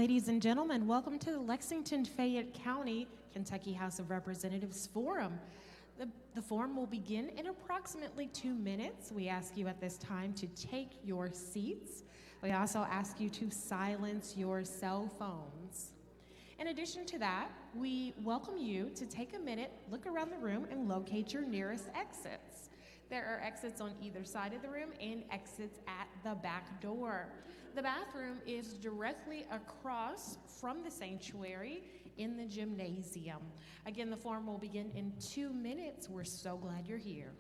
Ladies and gentlemen, welcome to the Lexington-Fayette County, Kentucky House of Representatives Forum. The forum will begin in approximately 2 minutes. We ask you at this time to take your seats. We also ask you to silence your cell phones. In addition to that, we welcome you to take a minute, look around the room, and locate your nearest exits. There are exits on either side of the room and exits at the back door. The bathroom is directly across from the sanctuary in the gymnasium. Again, the forum will begin in 2 minutes. We're so glad you're here.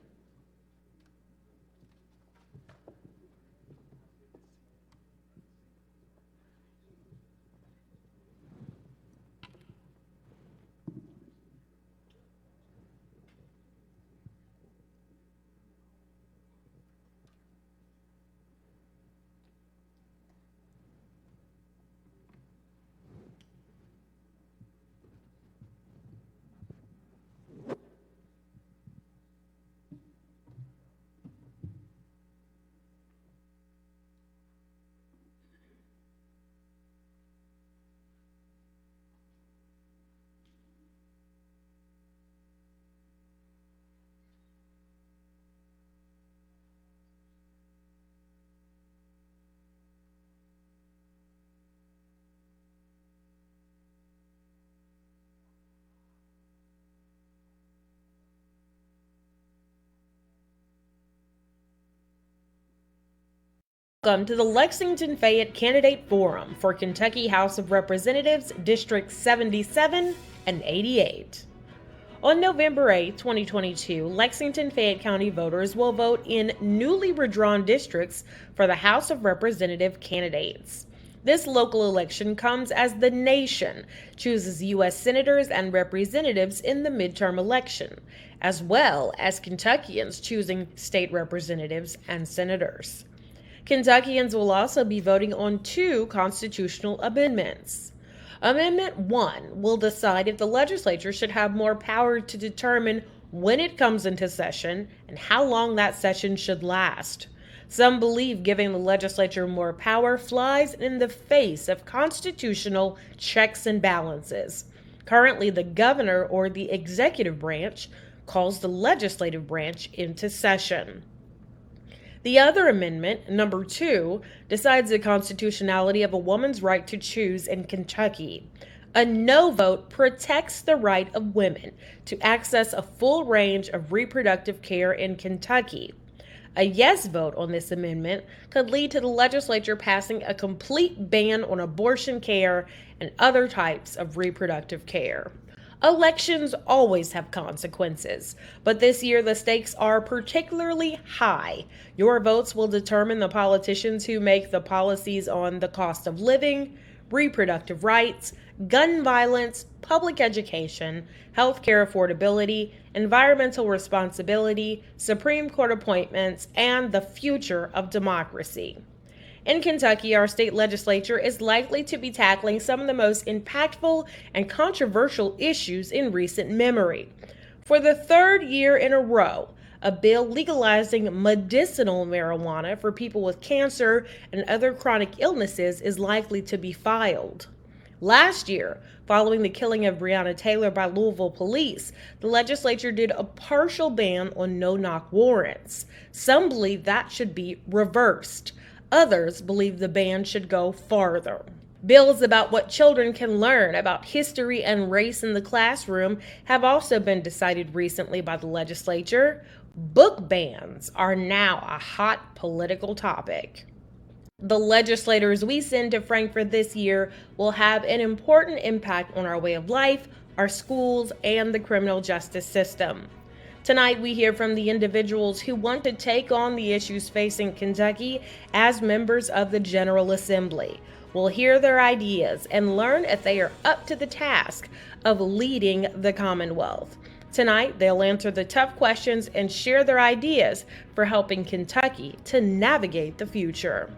Welcome to the Lexington-Fayette Candidate Forum for Kentucky House of Representatives Districts 77 and 88. On November 8, 2022, Lexington-Fayette County voters will vote in newly redrawn districts for the House of Representative candidates. This local election comes as the nation chooses U.S. senators and representatives in the midterm election, as well as Kentuckians choosing state representatives and senators. Kentuckians will also be voting on 2 constitutional amendments. Amendment 1 will decide if the legislature should have more power to determine when it comes into session and how long that session should last. Some believe giving the legislature more power flies in the face of constitutional checks and balances. Currently, the governor or the executive branch calls the legislative branch into session. The other amendment, number 2, decides the constitutionality of a woman's right to choose in Kentucky. A no vote protects the right of women to access a full range of reproductive care in Kentucky. A yes vote on this amendment could lead to the legislature passing a complete ban on abortion care and other types of reproductive care. Elections always have consequences, but this year the stakes are particularly high. Your votes will determine the politicians who make the policies on the cost of living, reproductive rights, gun violence, public education, healthcare affordability, environmental responsibility, Supreme Court appointments, and the future of democracy. In Kentucky, our state legislature is likely to be tackling some of the most impactful and controversial issues in recent memory. For the 3rd year in a row, a bill legalizing medicinal marijuana for people with cancer and other chronic illnesses is likely to be filed. Last year, following the killing of Breonna Taylor by Louisville police, the legislature did a partial ban on no-knock warrants. Some believe that should be reversed. Others believe the ban should go farther. Bills about what children can learn about history and race in the classroom have also been decided recently by the legislature. Book bans are now a hot political topic. The legislators we send to Frankfort this year will have an important impact on our way of life, our schools, and the criminal justice system. Tonight, we hear from the individuals who want to take on the issues facing Kentucky as members of the General Assembly. We'll hear their ideas and learn if they are up to the task of leading the Commonwealth. Tonight, they'll answer the tough questions and share their ideas for helping Kentucky to navigate the future.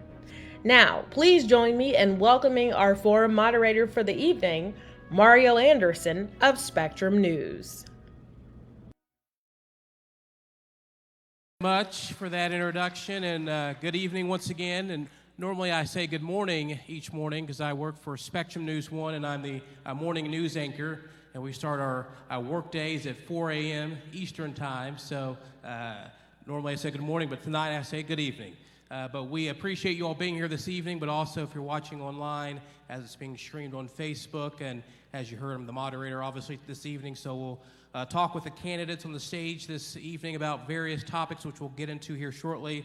Now, please join me in welcoming our forum moderator for the evening, Mario Anderson of Spectrum News. Much for that introduction, and good evening once again, and Normally I say good morning each morning because I work for Spectrum News 1 and I'm the morning news anchor, and we start our work days at 4 a.m. Eastern time. So normally I say good morning, but tonight I say good evening. But we appreciate you all being here this evening, but also if you're watching online as it's being streamed on Facebook, and as you heard from the moderator obviously this evening. So we'll talk with the candidates on the stage this evening about various topics which we'll get into here shortly,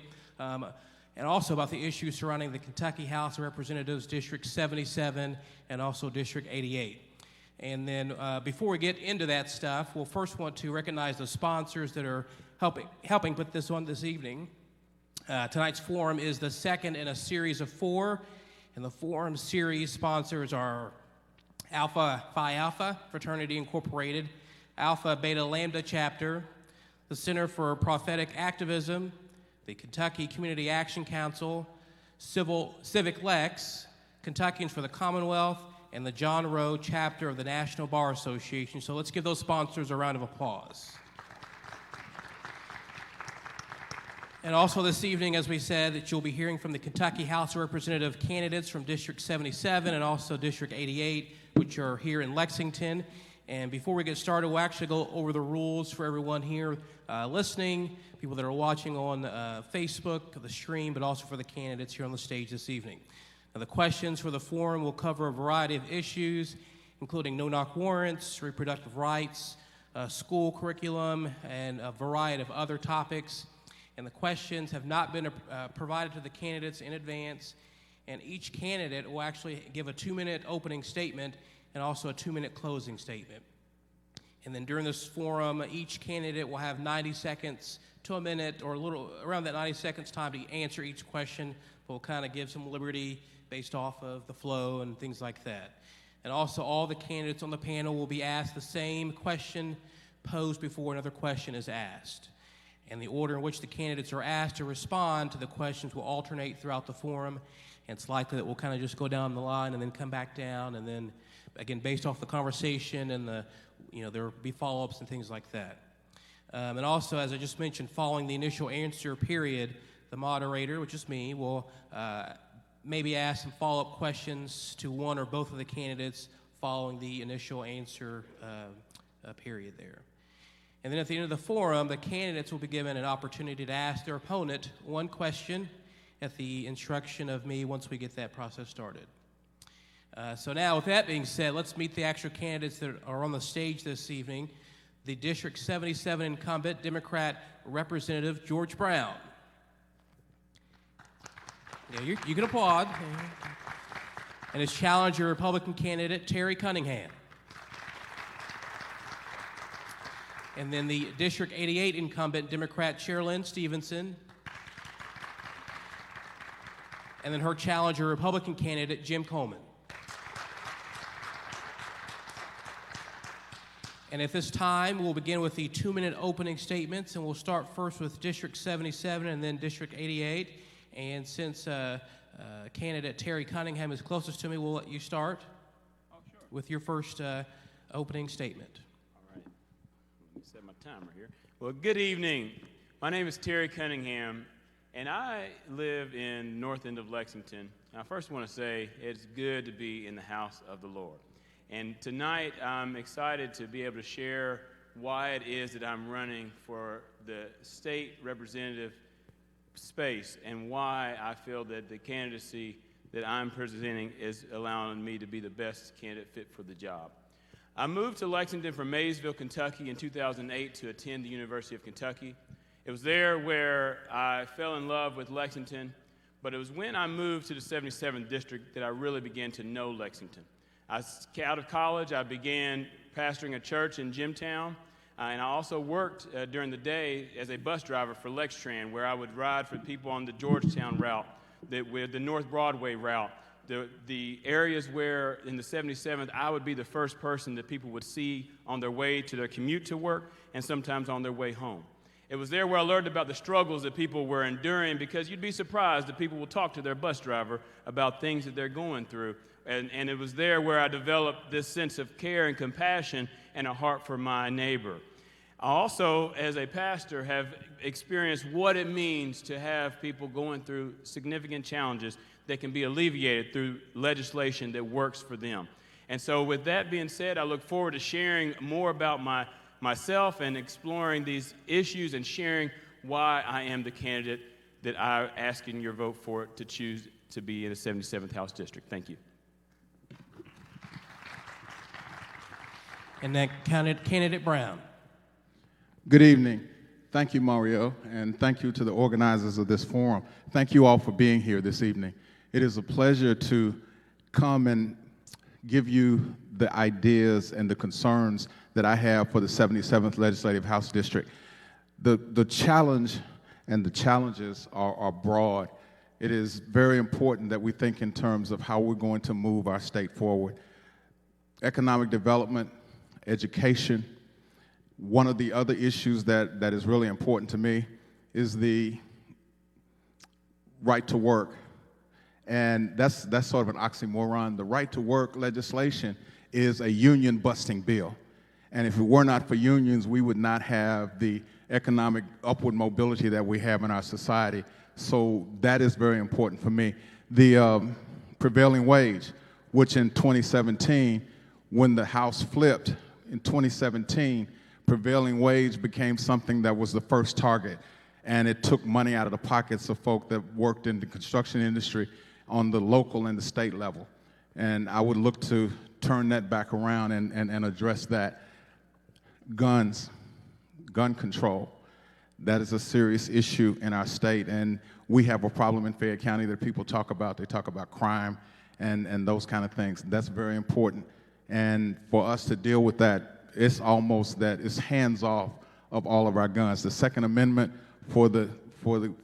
and also about the issues surrounding the Kentucky House of Representatives District 77 and also District 88. And then before we get into that stuff, we'll first want to recognize the sponsors that are helping put this on this evening. Tonight's forum is the second in a series of 4, and the forum series sponsors are Alpha Phi Alpha Fraternity Incorporated, Alpha Beta Lambda Chapter, the Center for Prophetic Activism, the Kentucky Community Action Council, Civic Lex, Kentuckians for the Commonwealth, and the John Rowe Chapter of the National Bar Association. So let's give those sponsors a round of applause. And also this evening, as we said, that you'll be hearing from the Kentucky House of Representative candidates from District 77 and also District 88, which are here in Lexington. And before we get started, we'll actually go over the rules for everyone here listening, people that are watching on Facebook, the stream, but also for the candidates here on the stage this evening. Now, the questions for the forum will cover a variety of issues, including no-knock warrants, reproductive rights, school curriculum, and a variety of other topics. And the questions have not been provided to the candidates in advance, and each candidate will actually give a 2-minute opening statement and also a 2-minute closing statement. And then during this forum, each candidate will have 90 seconds to a minute, or a little around that 90 seconds time to answer each question. We'll kind of give some liberty based off of the flow and things like that. And also all the candidates on the panel will be asked the same question posed before another question is asked. And the order in which the candidates are asked to respond to the questions will alternate throughout the forum. And it's likely that we'll kind of just go down the line and then come back down, and then again based off the conversation and there will be follow-ups and things like that. And also, as I just mentioned, following the initial answer period, the moderator, which is me, will maybe ask some follow-up questions to one or both of the candidates following the initial answer period there. And then at the end of the forum, the candidates will be given an opportunity to ask their opponent one question at the instruction of me once we get that process started. So now, with that being said, let's meet the actual candidates that are on the stage this evening. The District 77 incumbent, Democrat Representative George Brown. Yeah, you can applaud. And his challenger, Republican candidate, Terry Cunningham. And then the District 88 incumbent, Democrat CHERLYNN Stevenson. And then her challenger, Republican candidate, Jim Coleman. And at this time, we'll begin with the 2-minute opening statements, and we'll start first with District 77 and then District 88. And since candidate Terry Cunningham is closest to me, we'll let you start with your first opening statement. Let me set my timer here. Well, good evening. My name is Terry Cunningham, and I live in north end of Lexington. And I first want to say it's good to be in the house of the Lord. And tonight, I'm excited to be able to share why it is that I'm running for the state representative space and why I feel that the candidacy that I'm presenting is allowing me to be the best candidate fit for the job. I moved to Lexington from Maysville, Kentucky in 2008 to attend the University of Kentucky. It was there where I fell in love with Lexington, but it was when I moved to the 77th District that I really began to know Lexington. Out of college, I began pastoring a church in Jimtown, and I also worked during the day as a bus driver for LexTran, where I would ride for people on the Georgetown route, the North Broadway route, the areas where in the 77th I would be the first person that people would see on their way to their commute to work and sometimes on their way home. It was there where I learned about the struggles that people were enduring, because you'd be surprised that people will talk to their bus driver about things that they're going through. And it was there where I developed this sense of care and compassion and a heart for my neighbor. I also, as a pastor, have experienced what it means to have people going through significant challenges that can be alleviated through legislation that works for them. And so with that being said, I look forward to sharing more about myself and exploring these issues and sharing why I am the candidate that I'm asking your vote for to choose to be in the 77th House District. Thank you. And then Candidate Brown. Good evening. Thank you, Mario, and thank you to the organizers of this forum. Thank you all for being here this evening. It is a pleasure to come and give you the ideas and the concerns that I have for the 77th Legislative House District. The challenge and the challenges are broad. It is very important that we think in terms of how we're going to move our state forward. Economic development, education. One of the other issues that is really important to me is the right to work. And that's sort of an oxymoron. The right to work legislation is a union-busting bill. And if it were not for unions, we would not have the economic upward mobility that we have in our society. So that is very important for me. The prevailing wage, which in 2017, when the House flipped in 2017, prevailing wage became something that was the first target. And it took money out of the pockets of folk that worked in the construction industry on the local and the state level. And I would look to turn that back around and address that. Guns, gun control, that is a serious issue in our state. And we have a problem in Fayette County that people talk about. They talk about crime and those kind of things. That's very important. And for us to deal with that, it's almost that it's hands off of all of our guns. The Second Amendment for the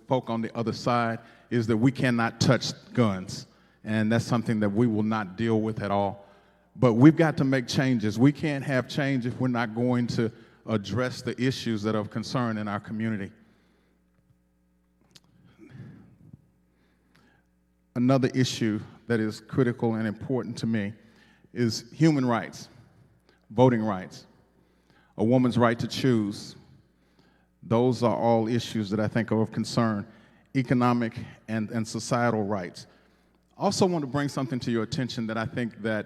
folk on the other side is that we cannot touch guns. And that's something that we will not deal with at all. But we've got to make changes. We can't have change if we're not going to address the issues that are of concern in our community. Another issue that is critical and important to me is human rights, voting rights, a woman's right to choose. Those are all issues that I think are of concern, economic and societal rights. I also want to bring something to your attention that I think that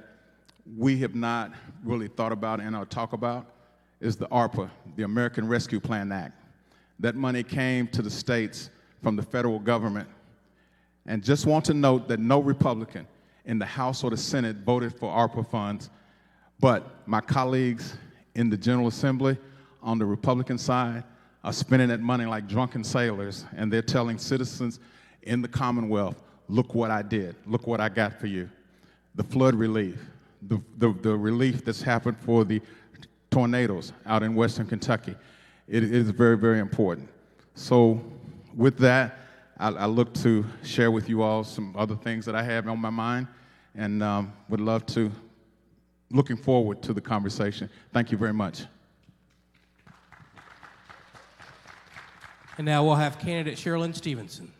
we have not really thought about and or talk about is the ARPA, the American Rescue Plan Act. That money came to the states from the federal government. And just want to note that no Republican in the House or the Senate voted for ARPA funds, but my colleagues in the General Assembly on the Republican side are spending that money like drunken sailors, and they're telling citizens in the Commonwealth, look what I did, look what I got for you. The flood relief, the relief that's happened for the tornadoes out in Western Kentucky. It is very, very important. So with that, I look to share with you all some other things that I have on my mind, and would love to, looking forward to the conversation. Thank you very much. And now we'll have candidate CHERLYNN Stevenson.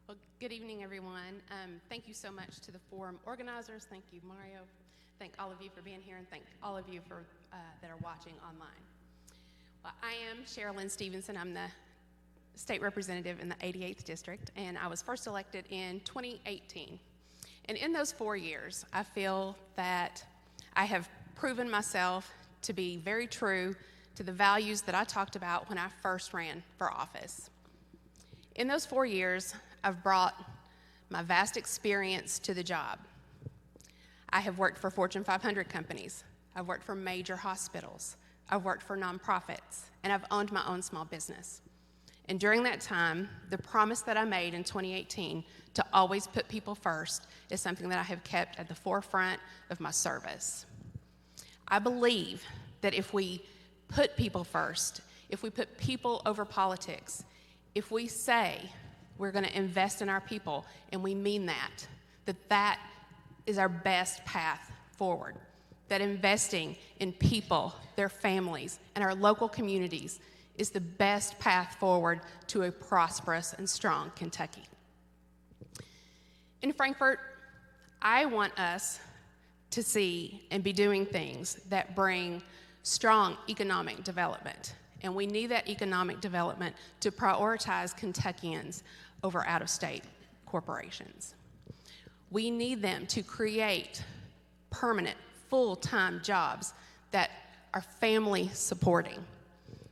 Well, good evening, everyone. Thank you so much to the forum organizers. Thank you, Mario. Thank all of you for being here, and thank all of you for that are watching online. Well, I am CHERLYNN Stevenson. I'm the state representative in the 88th District, and I was first elected in 2018. And in those 4 years, I feel that I have proven myself to be very true to the values that I talked about when I first ran for office. In those 4 years, I've brought my vast experience to the job. I have worked for Fortune 500 companies. I've worked for major hospitals. I've worked for nonprofits, and I've owned my own small business. And during that time, the promise that I made in 2018 to always put people first is something that I have kept at the forefront of my service. I believe that if we put people first, if we put people over politics, if we say we're going to invest in our people, and we mean that, that is our best path forward. That investing in people, their families, and our local communities is the best path forward to a prosperous and strong Kentucky. In Frankfort, I want us to see and be doing things that bring strong economic development. And we need that economic development to prioritize Kentuckians over out-of-state corporations. We need them to create permanent, full-time jobs that are family supporting,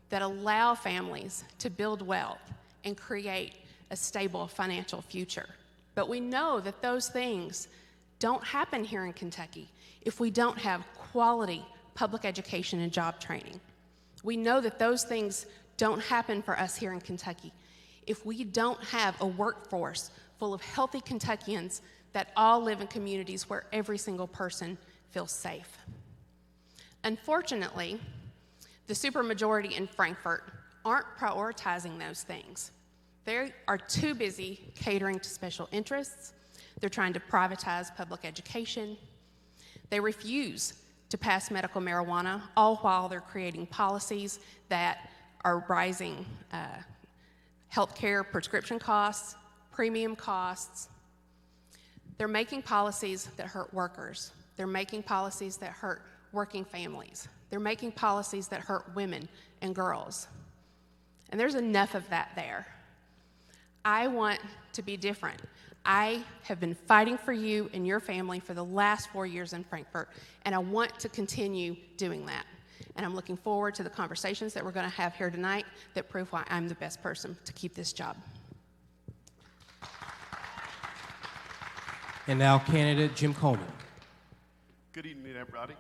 that allow families to build wealth and create a stable financial future. But we know that those things don't happen here in Kentucky if we don't have quality public education and job training. We know that those things don't happen for us here in Kentucky if we don't have a workforce full of healthy Kentuckians that all live in communities where every single person feels safe. Unfortunately, the supermajority in Frankfort aren't prioritizing those things. They are too busy catering to special interests. They're trying to privatize public education. They refuse to pass medical marijuana, all while they're creating policies that are rising healthcare prescription costs, premium costs. They're making policies that hurt workers. They're making policies that hurt working families. They're making policies that hurt women and girls. And there's enough of that there. I want to be different. I have been fighting for you and your family for the last 4 years in Frankfort, and I want to continue doing that. And I'm looking forward to the conversations that we're going to have here tonight that prove why I'm the best person to keep this job. And now, candidate Jim Coleman. Good evening, everybody.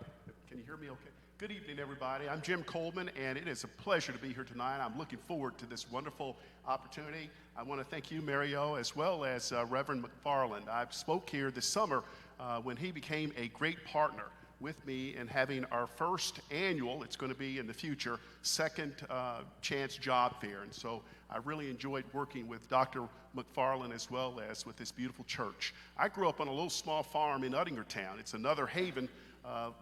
Can you hear me okay? Good evening, everybody. I'm Jim Coleman, and it is a pleasure to be here tonight. I'm looking forward to this wonderful opportunity. I want to thank you, Mario, as well as Reverend McFarland. I spoke here this summer when he became a great partner with me in having our first annual, it's going to be in the future, second chance job fair. And so I really enjoyed working with Dr. McFarland as well as with this beautiful church. I grew up on a little small farm in Udingertown. It's another haven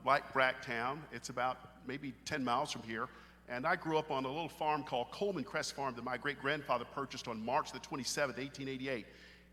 like Bracktown. It's about maybe 10 miles from here. And I grew up on a little farm called Coleman Crest Farm that my great-grandfather purchased on March the 27th, 1888.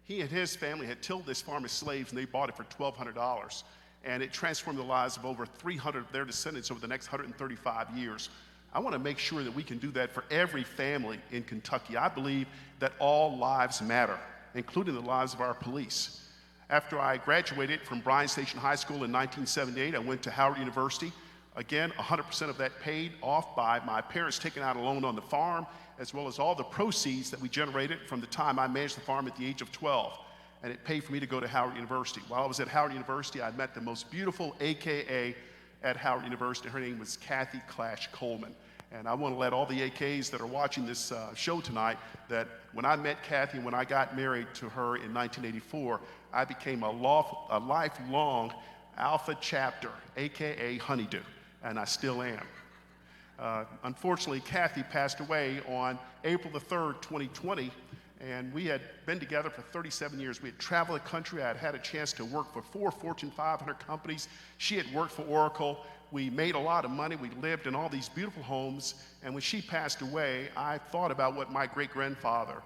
He and his family had tilled this farm as slaves, and they bought it for $1,200. And it transformed the lives of over 300 of their descendants over the next 135 years. I want to make sure that we can do that for every family in Kentucky. I believe that all lives matter, including the lives of our police. After I graduated from Bryan Station High School in 1978, I went to Howard University. Again, 100% of that paid off by my parents taking out a loan on the farm, as well as all the proceeds that we generated from the time I managed the farm at the age of 12. And it paid for me to go to Howard University. While I was at Howard University, I met the most beautiful AKA at Howard University. Her name was Kathy Clash Coleman. And I want to let all the AKs that are watching this show tonight that when I met Kathy and when I got married to her in 1984, I became a lifelong Alpha chapter, AKA Honeydew, and I still am. Unfortunately, Kathy passed away on April the 3rd, 2020, and we had been together for 37 years. We had traveled the country. I had had a chance to work for 4 Fortune 500 companies. She had worked for Oracle. We made a lot of money. We lived in all these beautiful homes. And when she passed away, I thought about what my great-grandfather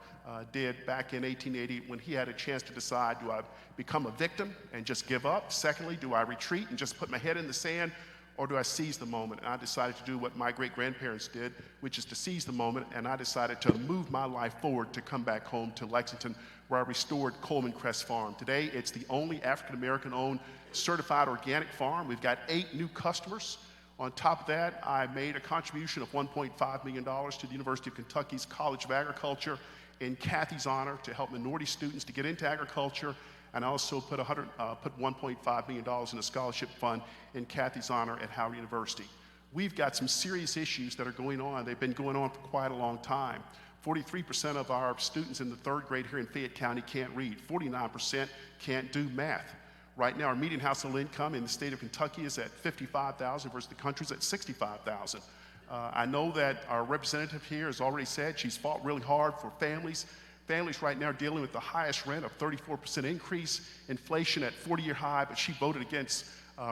did back in 1880 when he had a chance to decide, do I become a victim and just give up? Secondly, do I retreat and just put my head in the sand? Or do I seize the moment? And I decided to do what my great-grandparents did, which is to seize the moment, and I decided to move my life forward to come back home to Lexington, where I restored Coleman Crest Farm. Today, it's the only African-American-owned certified organic farm. We've got 8 new customers. On top of that, I made a contribution of $1.5 million to the University of Kentucky's College of Agriculture in Kathy's honor to help minority students to get into agriculture. And I also put $1.5 million in a scholarship fund in Kathy's honor at Howard University. We've got some serious issues that are going on. They've been going on for quite a long time. 43% of our students in the 3rd grade here in Fayette County can't read. 49% can't do math. Right now, our median household income in the state of Kentucky is at $55,000 versus the country's at $65,000. I know that our representative here has already said she's fought really hard for families. Families right now are dealing with the highest rent of 34% increase, inflation at 40-year high, but she voted against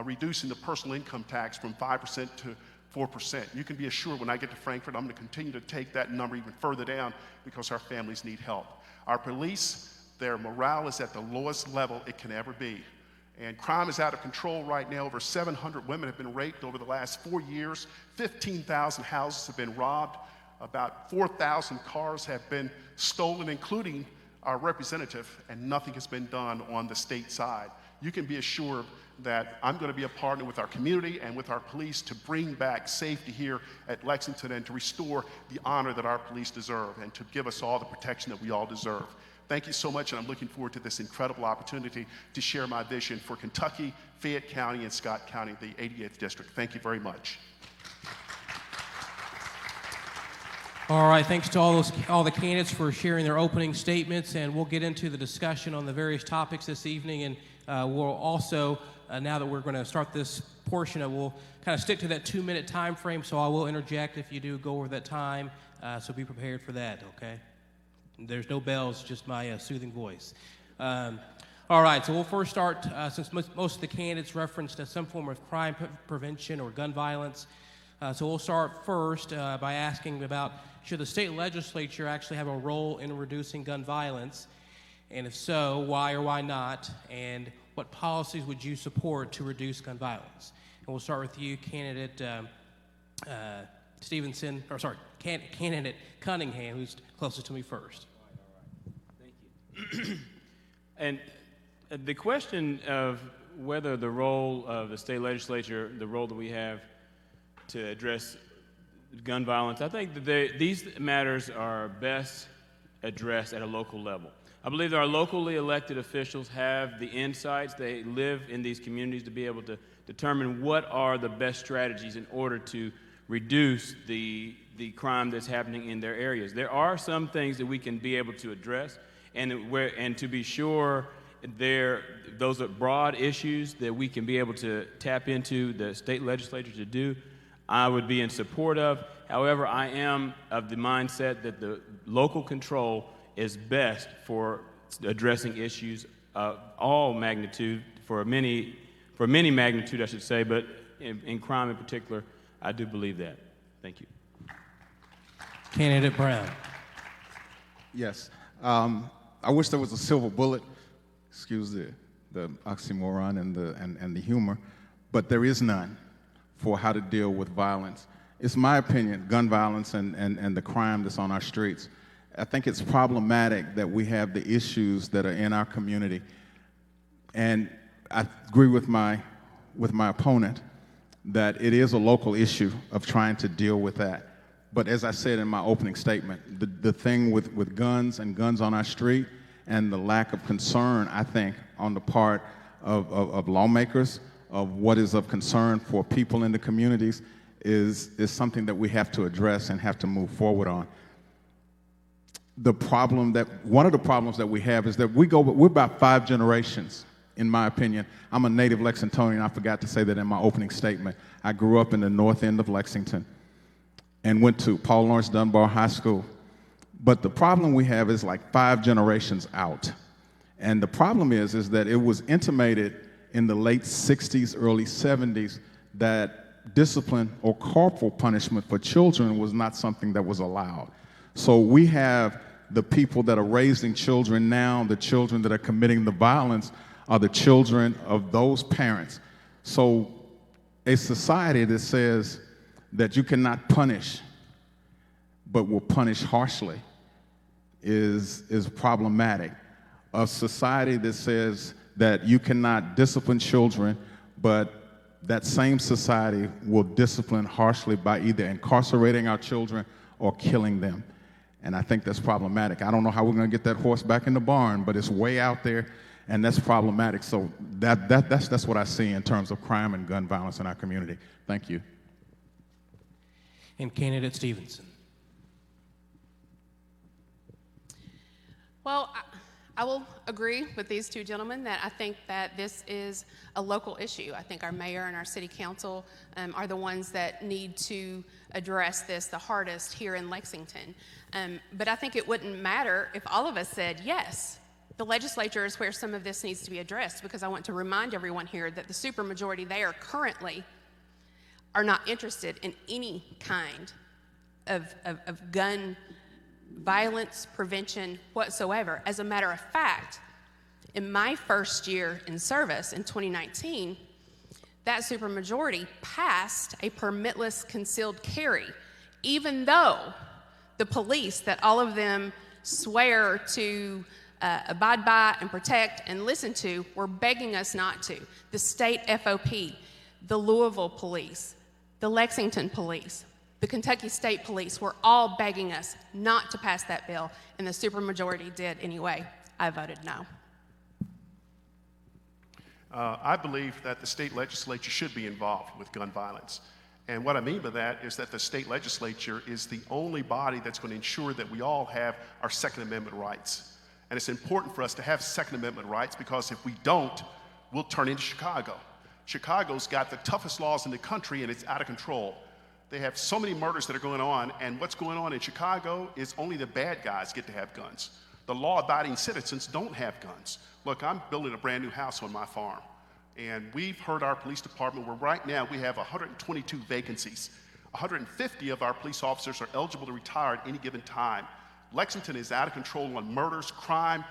reducing the personal income tax from 5% to 4%. You can be assured when I get to Frankfort, I'm going to continue to take that number even further down because our families need help. Our police, their morale is at the lowest level it can ever be. And crime is out of control right now. Over 700 women have been raped over the last 4 years. 15,000 houses have been robbed. About 4,000 cars have been stolen, including our representative, and nothing has been done on the state side. You can be assured that I'm going to be a partner with our community and with our police to bring back safety here at Lexington and to restore the honor that our police deserve and to give us all the protection that we all deserve. Thank you so much, and I'm looking forward to this incredible opportunity to share my vision for Kentucky, Fayette County, and Scott County, the 88th District. Thank you very much. All right, thanks to all the candidates for sharing their opening statements, and we'll get into the discussion on the various topics this evening, and we'll also, now that we're going to start this portion, we'll kind of stick to that 2-minute time frame, so I will interject if you do go over that time, so be prepared for that, okay? There's no bells, just my soothing voice. All right, so we'll first start, since most of the candidates referenced some form of crime prevention or gun violence. So we'll start first by asking about, should the state legislature actually have a role in reducing gun violence? And if so, why or why not? And what policies would you support to reduce gun violence? And we'll start with you, candidate Stevenson, or sorry, candidate Cunningham, who's closest to me first. All right. Thank you. And the question of whether the role of the state legislature, the role that we have to address gun violence, I think that these matters are best addressed at a local level. I believe that our locally elected officials have the insights. They live in these communities to be able to determine what are the best strategies in order to reduce the crime that's happening in their areas. There are some things that we can be able to address, and to be sure, those are broad issues that we can be able to tap into the state legislature to do. I would be in support of. However, I am of the mindset that the local control is best for addressing issues of all magnitude, for many magnitude, I should say, but in crime in particular, I do believe that. Thank you. Candidate Brown. Yes. I wish there was a silver bullet, excuse the oxymoron and the humor, but there is none for how to deal with violence. It's my opinion, gun violence and the crime that's on our streets. I think it's problematic that we have the issues that are in our community. And I agree with my opponent that it is a local issue of trying to deal with that. But as I said in my opening statement, the thing with guns and guns on our street and the lack of concern, I think, on the part of lawmakers, of what is of concern for people in the communities is something that we have to address and have to move forward on. One of the problems that we have is that we're about 5 generations, in my opinion. I'm a native Lexingtonian. I forgot to say that in my opening statement. I grew up in the north end of Lexington and went to Paul Lawrence Dunbar High School. But the problem we have is like 5 generations out. And the problem is that it was intimated in the late 60s, early 70s, that discipline or corporal punishment for children was not something that was allowed. So we have the people that are raising children now, the children that are committing the violence are the children of those parents. So a society that says that you cannot punish but will punish harshly is problematic. A society that says that you cannot discipline children, but that same society will discipline harshly by either incarcerating our children or killing them. And I think that's problematic. I don't know how we're going to get that horse back in the barn, but it's way out there, and that's problematic. So that's what I see in terms of crime and gun violence in our community. Thank you. And candidate Stevenson. Well, I will agree with these two gentlemen that I think that this is a local issue. I think our mayor and our city council are the ones that need to address this the hardest here in Lexington. But I think it wouldn't matter if all of us said, yes, the legislature is where some of this needs to be addressed, because I want to remind everyone here that the supermajority there currently are not interested in any kind of gun violence prevention whatsoever. As a matter of fact, In my first year in service in 2019, that supermajority passed a permitless concealed carry, even though the police that all of them swear to abide by and protect and listen to were begging us not to. The state FOP, the Louisville police, the Lexington police, the Kentucky State Police were all begging us not to pass that bill, and the supermajority did anyway. I voted no. I believe that the state legislature should be involved with gun violence. And what I mean by that is that the state legislature is the only body that's going to ensure that we all have our Second Amendment rights. And it's important for us to have Second Amendment rights, because if we don't, we'll turn into Chicago. Chicago's got the toughest laws in the country, and it's out of control. They have so many murders that are going on, and what's going on in Chicago is only the bad guys get to have guns. The law-abiding citizens don't have guns. Look, I'm building a brand new house on my farm, and we've heard our police department where right now we have 122 vacancies. 150 of our police officers are eligible to retire at any given time. Lexington is out of control on murders, crime,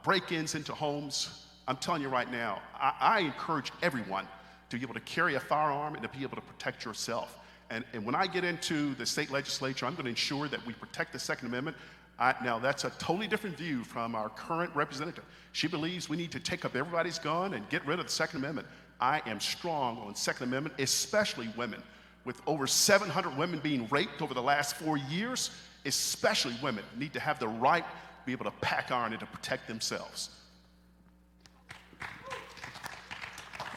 break-ins into homes. I'm telling you right now, I encourage everyone to be able to carry a firearm and to be able to protect yourself. And when I get into the state legislature, I'm going to ensure that we protect the Second Amendment. Now, that's a totally different view from our current representative. She believes we need to take up everybody's gun and get rid of the Second Amendment. I am strong on Second Amendment, especially women. With over 700 women being raped over the last 4 years, especially women need to have the right to be able to pack iron and to protect themselves.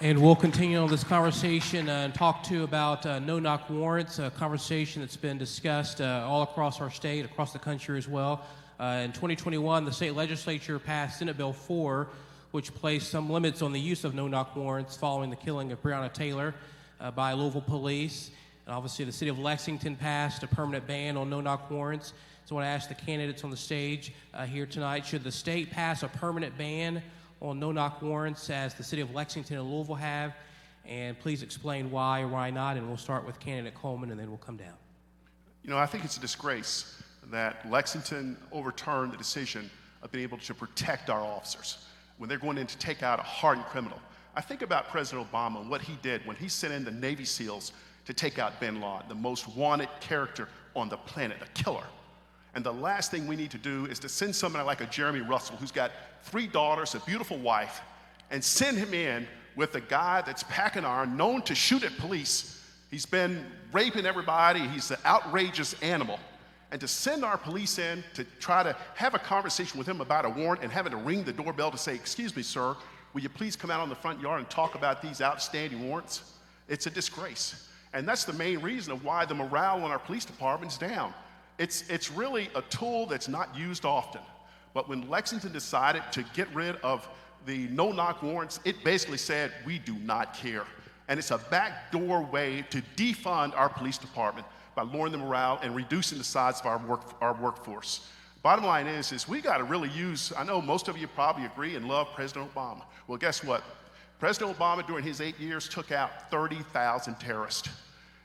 And we'll continue on this conversation and talk about no-knock warrants, a conversation that's been discussed all across our state, across the country as well. In 2021, the state legislature passed Senate Bill 4, which placed some limits on the use of no-knock warrants following the killing of Breonna Taylor by Louisville police. And obviously, the city of Lexington passed a permanent ban on no-knock warrants. So I want to ask the candidates on the stage here tonight, should the state pass a permanent ban on no-knock warrants as the city of Lexington and Louisville have? And please explain why or why not, and we'll start with candidate Coleman and then we'll come down. You know, I think it's a disgrace that Lexington overturned the decision of being able to protect our officers when they're going in to take out a hardened criminal. I think about President Obama and what he did when he sent in the Navy SEALs to take out bin Laden, the most wanted character on the planet, a killer. And the last thing we need to do is to send somebody like a Jeremy Russell, who's got 3 daughters, a beautiful wife, and send him in with a guy that's packing iron, known to shoot at police. He's been raping everybody. He's an outrageous animal. And to send our police in to try to have a conversation with him about a warrant and having to ring the doorbell to say, "Excuse me, sir, will you please come out on the front yard and talk about these outstanding warrants?" It's a disgrace. And that's the main reason of why the morale in our police department is down. It's really a tool that's not used often. But when Lexington decided to get rid of the no-knock warrants, it basically said, we do not care. And it's a backdoor way to defund our police department by lowering the morale and reducing the size of our workforce. Bottom line is we got to really use, I know most of you probably agree and love President Obama. Well, guess what? President Obama, during his 8 years, took out 30,000 terrorists.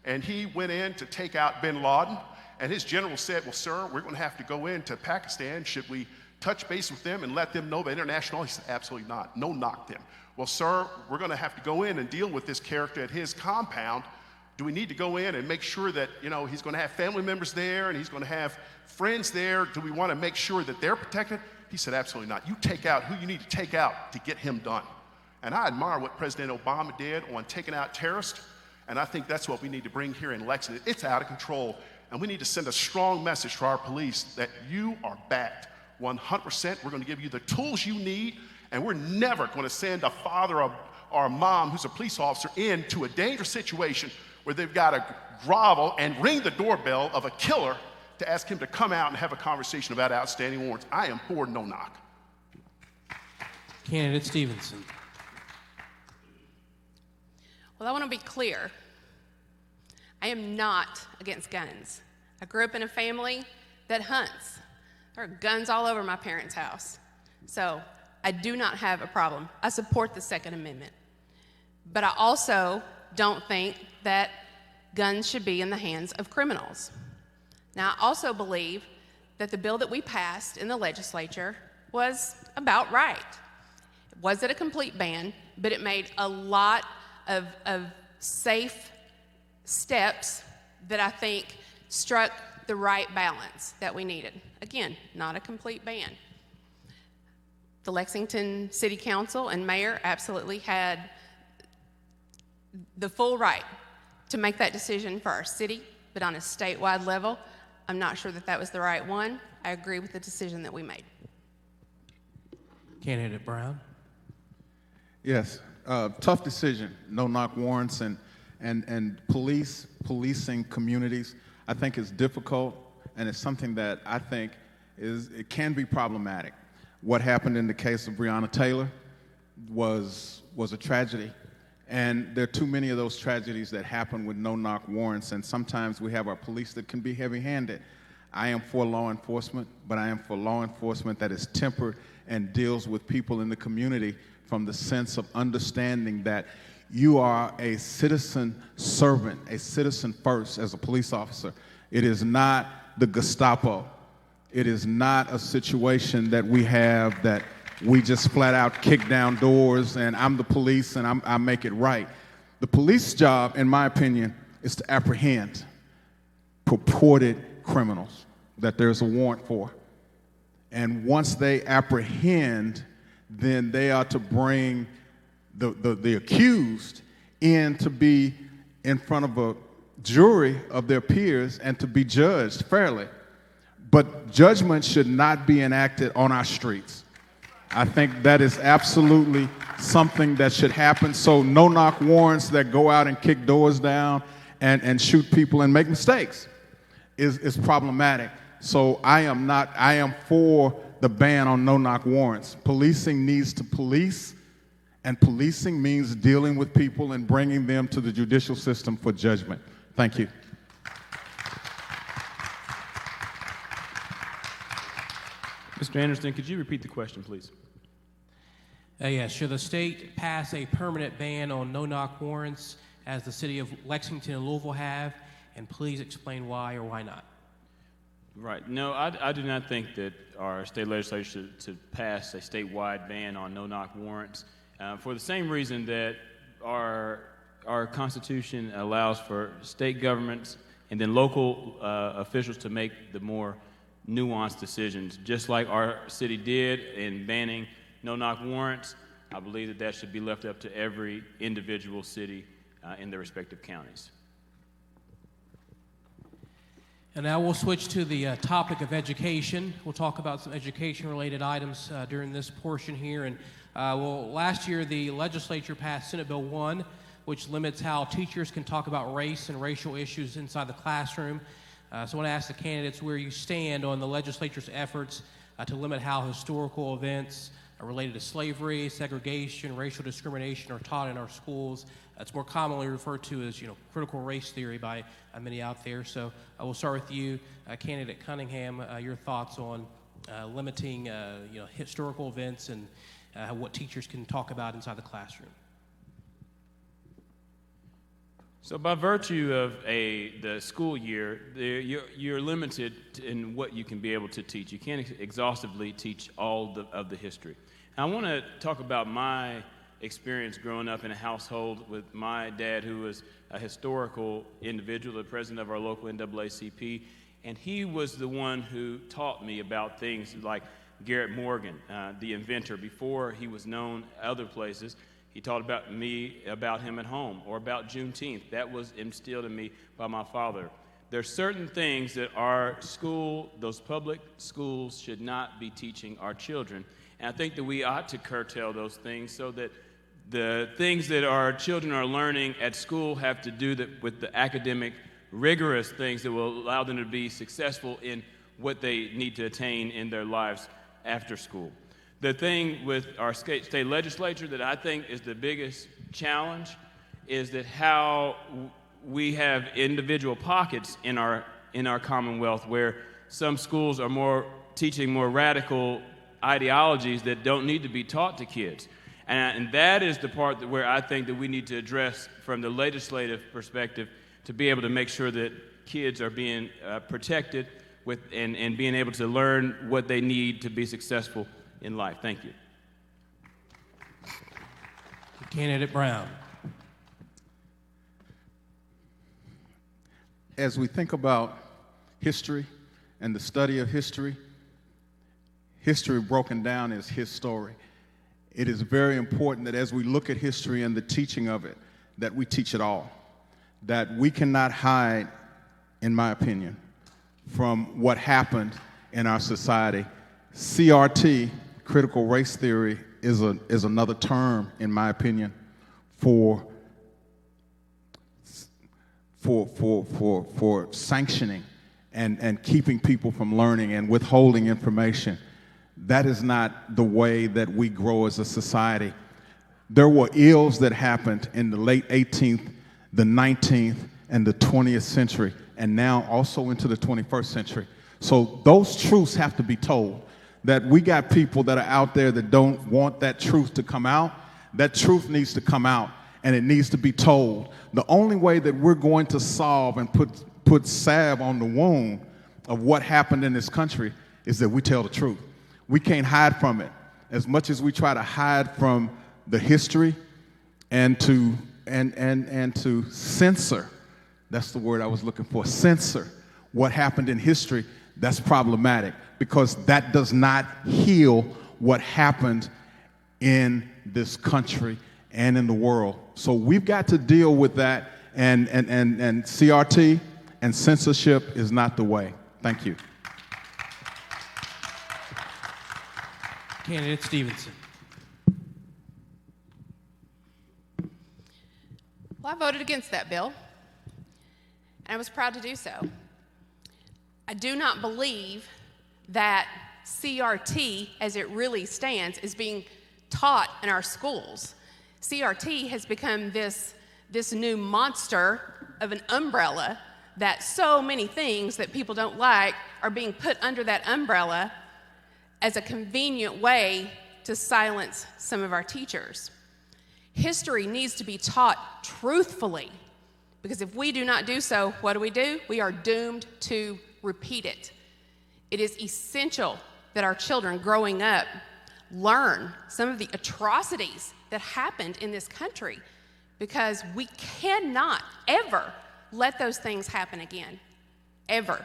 And he went in to take out bin Laden. And his general said, well, sir, we're going to have to go into Pakistan. Should we touch base with them and let them know about international law? He said, absolutely not. No, knock them. Well, sir, we're going to have to go in and deal with this character at his compound. Do we need to go in and make sure that, you know, he's going to have family members there and he's going to have friends there? Do we want to make sure that they're protected? He said, absolutely not. You take out who you need to take out to get him done. And I admire what President Obama did on taking out terrorists. And I think that's what we need to bring here in Lexington. It's out of control. And we need to send a strong message to our police that you are backed 100%. We're going to give you the tools you need, and we're never going to send a father or a mom who's a police officer into a dangerous situation where they've got to grovel and ring the doorbell of a killer to ask him to come out and have a conversation about outstanding warrants. I am for no-knock. Candidate Stevenson. Well, I want to be clear. I am not against guns. I grew up in a family that hunts. There are guns all over my parents' house. So I do not have a problem. I support the Second Amendment. But I also don't think that guns should be in the hands of criminals. Now, I also believe that the bill that we passed in the legislature was about right. Was it a complete ban? But it made a lot of safe steps that I think struck the right balance that we needed. Again, not a complete ban. The Lexington City Council and Mayor absolutely had the full right to make that decision for our city, but on a statewide level, I'm not sure that that was the right one. I agree with the decision that we made. Candidate Brown. Yes, tough decision. No-knock warrants and policing communities. I think is difficult, and it's something that I think it can be problematic. What happened in the case of Breonna Taylor was a tragedy, and there are too many of those tragedies that happen with no-knock warrants, and sometimes we have our police that can be heavy-handed. I am for law enforcement, but I am for law enforcement that is tempered and deals with people in the community from the sense of understanding that you are a citizen servant, a citizen first as a police officer. It is not the Gestapo. It is not a situation that we have that we just flat out kick down doors and I'm the police and I make it right. The police job, in my opinion, is to apprehend purported criminals that there's a warrant for. And once they apprehend, then they are to bring the accused in to be in front of a jury of their peers and to be judged fairly. But judgment should not be enacted on our streets. I think that is absolutely something that should happen. So no-knock warrants that go out and kick doors down and shoot people and make mistakes is problematic. So I am for the ban on no-knock warrants. Policing needs to police, and policing means dealing with people and bringing them to the judicial system for judgment. Thank you. Mr. Anderson, could you repeat the question, please? Yes, should the state pass a permanent ban on no-knock warrants as the city of Lexington and Louisville have? And please explain why or why not. Right. No, I do not think that our state legislature should pass a statewide ban on no-knock warrants for the same reason that our Constitution allows for state governments and then local officials to make the more nuanced decisions, just like our city did in banning no-knock warrants. I believe that should be left up to every individual city in their respective counties. And now we'll switch to the topic of education. We'll talk about some education-related items during this portion here. And last year the legislature passed Senate Bill 1, which limits how teachers can talk about race and racial issues inside the classroom. So I want to ask the candidates where you stand on the legislature's efforts to limit how historical events related to slavery, segregation, racial discrimination are taught in our schools. It's more commonly referred to as, critical race theory by many out there. So we'll start with you, candidate Cunningham. Your thoughts on limiting, historical events and what teachers can talk about inside the classroom. So by virtue of the school year, you're limited in what you can be able to teach. You can't exhaustively teach all of the history. And I want to talk about my experience growing up in a household with my dad, who was a historical individual, the president of our local NAACP, and he was the one who taught me about things like Garrett Morgan, the inventor, before he was known other places. He taught about him at home, or about Juneteenth. That was instilled in me by my father. There are certain things that those public schools should not be teaching our children. And I think that we ought to curtail those things so that the things that our children are learning at school have to do with the academic, rigorous things that will allow them to be successful in what they need to attain in their lives after school. The thing with our state legislature that I think is the biggest challenge is that how we have individual pockets in our Commonwealth where some schools are teaching more radical ideologies that don't need to be taught to kids. And that is the part where I think that we need to address from the legislative perspective to be able to make sure that kids are being protected and being able to learn what they need to be successful in life. Thank you. Candidate Brown. As we think about history and the study of history, history broken down is his story. It is very important that as we look at history and the teaching of it, that we teach it all. That we cannot hide, in my opinion, from what happened in our society. CRT, critical race theory, is another term, in my opinion, for sanctioning and keeping people from learning and withholding information. That is not the way that we grow as a society. There were ills that happened in the late 18th, the 19th, and the 20th century, and now also into the 21st century. So those truths have to be told. That we got people that are out there that don't want that truth to come out. That truth needs to come out, and it needs to be told. The only way that we're going to solve and put salve on the wound of what happened in this country is that we tell the truth. We can't hide from it. As much as we try to hide from the history and to censor, that's the word I was looking for, censor what happened in history, that's problematic because that does not heal what happened in this country and in the world. So we've got to deal with that, and CRT and censorship is not the way. Thank you. Candidate Stevenson. Well, I voted against that bill, and I was proud to do so. I do not believe that CRT, as it really stands, is being taught in our schools. CRT has become this new monster of an umbrella that so many things that people don't like are being put under that umbrella as a convenient way to silence some of our teachers. History needs to be taught truthfully, because if we do not do so, what do? We are doomed to repeat it. It is essential that our children growing up learn some of the atrocities that happened in this country, because we cannot ever let those things happen again, ever.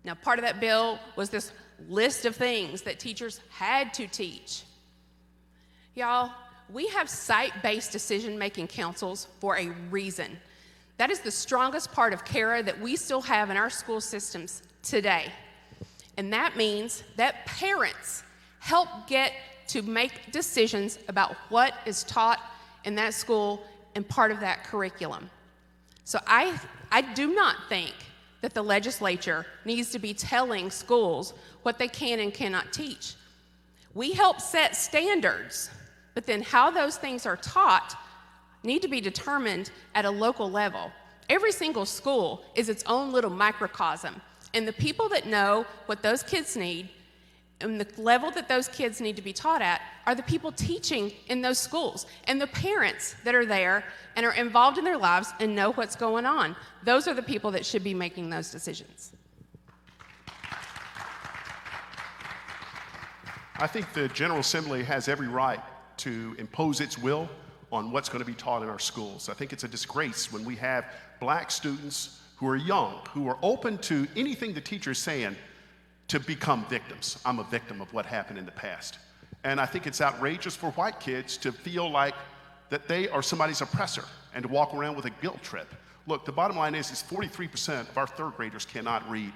Now, part of that bill was this list of things that teachers had to teach. Y'all, we have site-based decision-making councils for a reason. That is the strongest part of CARA that we still have in our school systems today. And that means that parents help get to make decisions about what is taught in that school and part of that curriculum. So I do not think that the legislature needs to be telling schools what they can and cannot teach. We help set standards, but then how those things are taught need to be determined at a local level. Every single school is its own little microcosm, and the people that know what those kids need and the level that those kids need to be taught at are the people teaching in those schools, and the parents that are there and are involved in their lives and know what's going on. Those are the people that should be making those decisions. I think the General Assembly has every right to impose its will on what's going to be taught in our schools. I think it's a disgrace when we have black students who are young, who are open to anything the teacher is saying, to become victims. I'm a victim of what happened in the past. And I think it's outrageous for white kids to feel like that they are somebody's oppressor and to walk around with a guilt trip. Look, the bottom line is 43% of our third graders cannot read.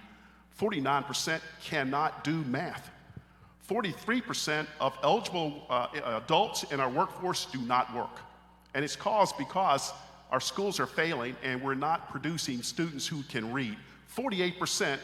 49% cannot do math. 43% of eligible adults in our workforce do not work. And it's caused because our schools are failing and we're not producing students who can read. 48%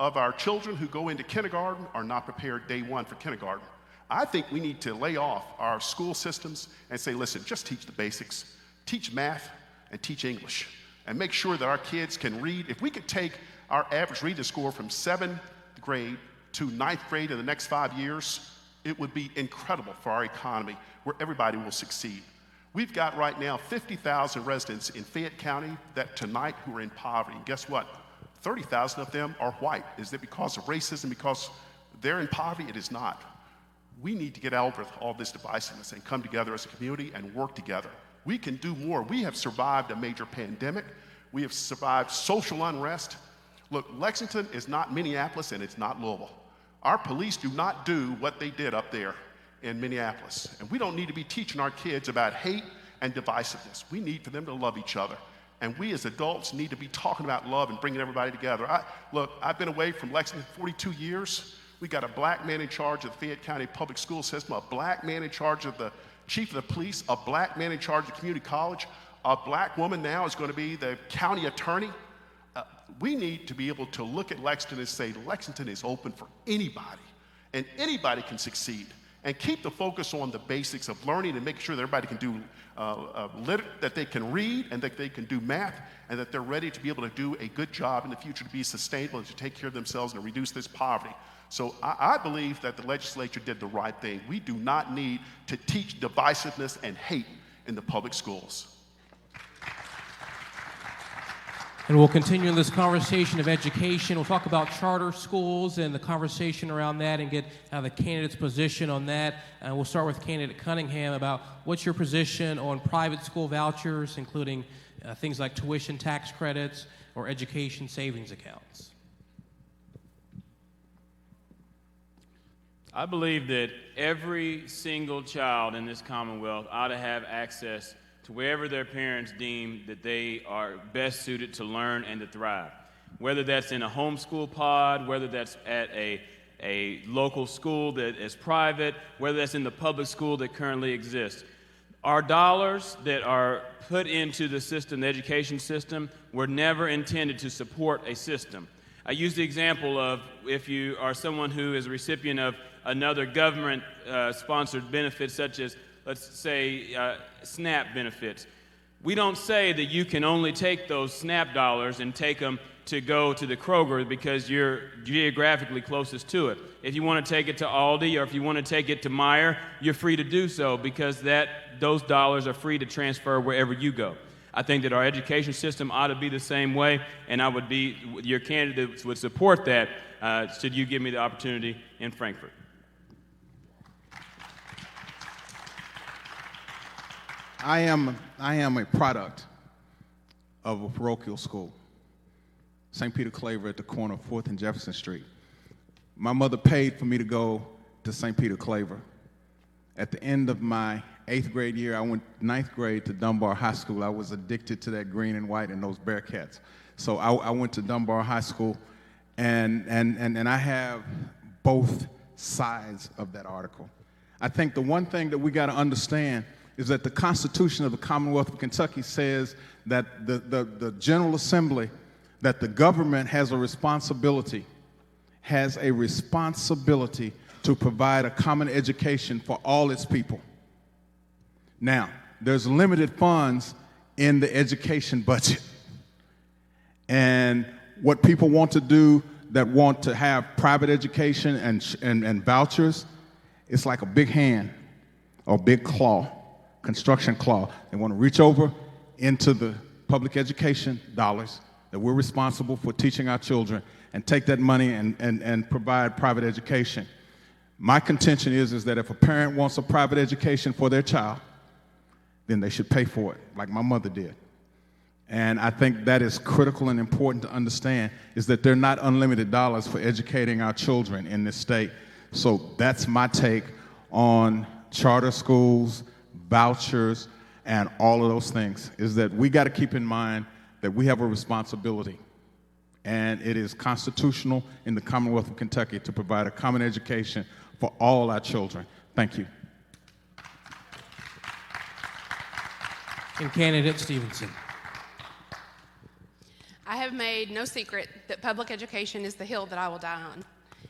of our children who go into kindergarten are not prepared day one for kindergarten. I think we need to lay off our school systems and say, listen, just teach the basics, teach math and teach English, and make sure that our kids can read. If we could take our average reading score from 7th grade to 9th grade in the next 5 years, it would be incredible for our economy, where everybody will succeed. We've got right now 50,000 residents in Fayette County that tonight who are in poverty. And guess what? 30,000 of them are white. Is it because of racism, because they're in poverty? It is not. We need to get out of all this divisiveness and come together as a community and work together. We can do more. We have survived a major pandemic. We have survived social unrest. Look, Lexington is not Minneapolis and it's not Louisville. Our police do not do what they did up there in Minneapolis. And we don't need to be teaching our kids about hate and divisiveness. We need for them to love each other. And we as adults need to be talking about love and bringing everybody together. Look, I've been away from Lexington 42 years. We got a black man in charge of the Fayette County public school system, a black man in charge of the chief of the police, a black man in charge of community college. A black woman now is going to be the county attorney. We need to be able to look at Lexington and say, Lexington is open for anybody, and anybody can succeed. And keep the focus on the basics of learning and making sure that everybody can do, that they can read and that they can do math, and that they're ready to be able to do a good job in the future to be sustainable and to take care of themselves and to reduce this poverty. So I believe that the legislature did the right thing. We do not need to teach divisiveness and hate in the public schools. And we'll continue in this conversation of education. We'll talk about charter schools and the conversation around that and get the candidate's position on that. We'll start with candidate Cunningham about what's your position on private school vouchers, including things like tuition tax credits or education savings accounts. I believe that every single child in this Commonwealth ought to have access to wherever their parents deem that they are best suited to learn and to thrive. Whether that's in a homeschool pod, whether that's at a local school that is private, whether that's in the public school that currently exists. Our dollars that are put into the system, the education system, were never intended to support a system. I use the example of if you are someone who is a recipient of another government-sponsored benefit, such as, let's say, SNAP benefits. We don't say that you can only take those SNAP dollars and take them to go to the Kroger because you're geographically closest to it. If you want to take it to Aldi or if you want to take it to Meijer, you're free to do so because those dollars are free to transfer wherever you go. I think that our education system ought to be the same way, and your candidates would support that should you give me the opportunity in Frankfort. I am a product of a parochial school, St. Peter Claver at the corner of 4th and Jefferson Street. My mother paid for me to go to St. Peter Claver. At the end of my 8th grade year, I went 9th grade to Dunbar High School. I was addicted to that green and white and those Bearcats. So I went to Dunbar High School, and I have both sides of that article. I think the one thing that we got to understand is that the Constitution of the Commonwealth of Kentucky says that the General Assembly, that the government has a responsibility to provide a common education for all its people. Now, there's limited funds in the education budget. And what people want to do that want to have private education and vouchers, it's like a big hand or big claw, construction claw. They want to reach over into the public education dollars that we're responsible for teaching our children and take that money and provide private education. My contention is that if a parent wants a private education for their child, then they should pay for it, like my mother did. And I think that is critical and important to understand, is that there are not unlimited dollars for educating our children in this state. So that's my take on charter schools, vouchers, and all of those things, is that we got to keep in mind that we have a responsibility. And it is constitutional in the Commonwealth of Kentucky to provide a common education for all our children. Thank you. And candidate Stevenson. I have made no secret that public education is the hill that I will die on.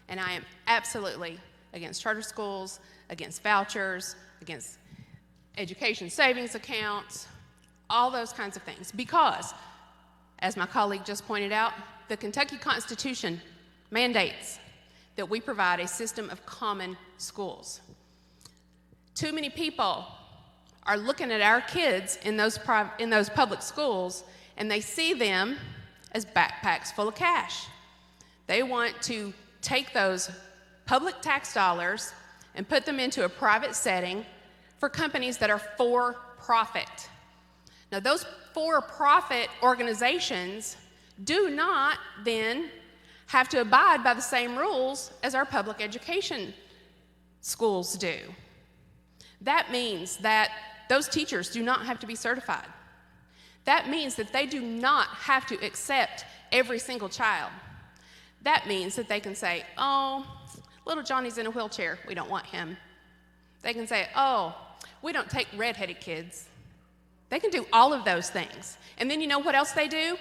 And I am absolutely against charter schools, against vouchers, against education savings accounts, all those kinds of things. Because, as my colleague just pointed out, the Kentucky Constitution mandates that we provide a system of common schools. Too many people are looking at our kids in those public schools, and they see them as backpacks full of cash. They want to take those public tax dollars and put them into a private setting for companies that are for profit. Now, those for-profit organizations do not then have to abide by the same rules as our public education schools do. That means that those teachers do not have to be certified. That means that they do not have to accept every single child. That means that they can say, oh, little Johnny's in a wheelchair, we don't want him. They can say, oh, we don't take redheaded kids. They can do all of those things. And then you know what else they do?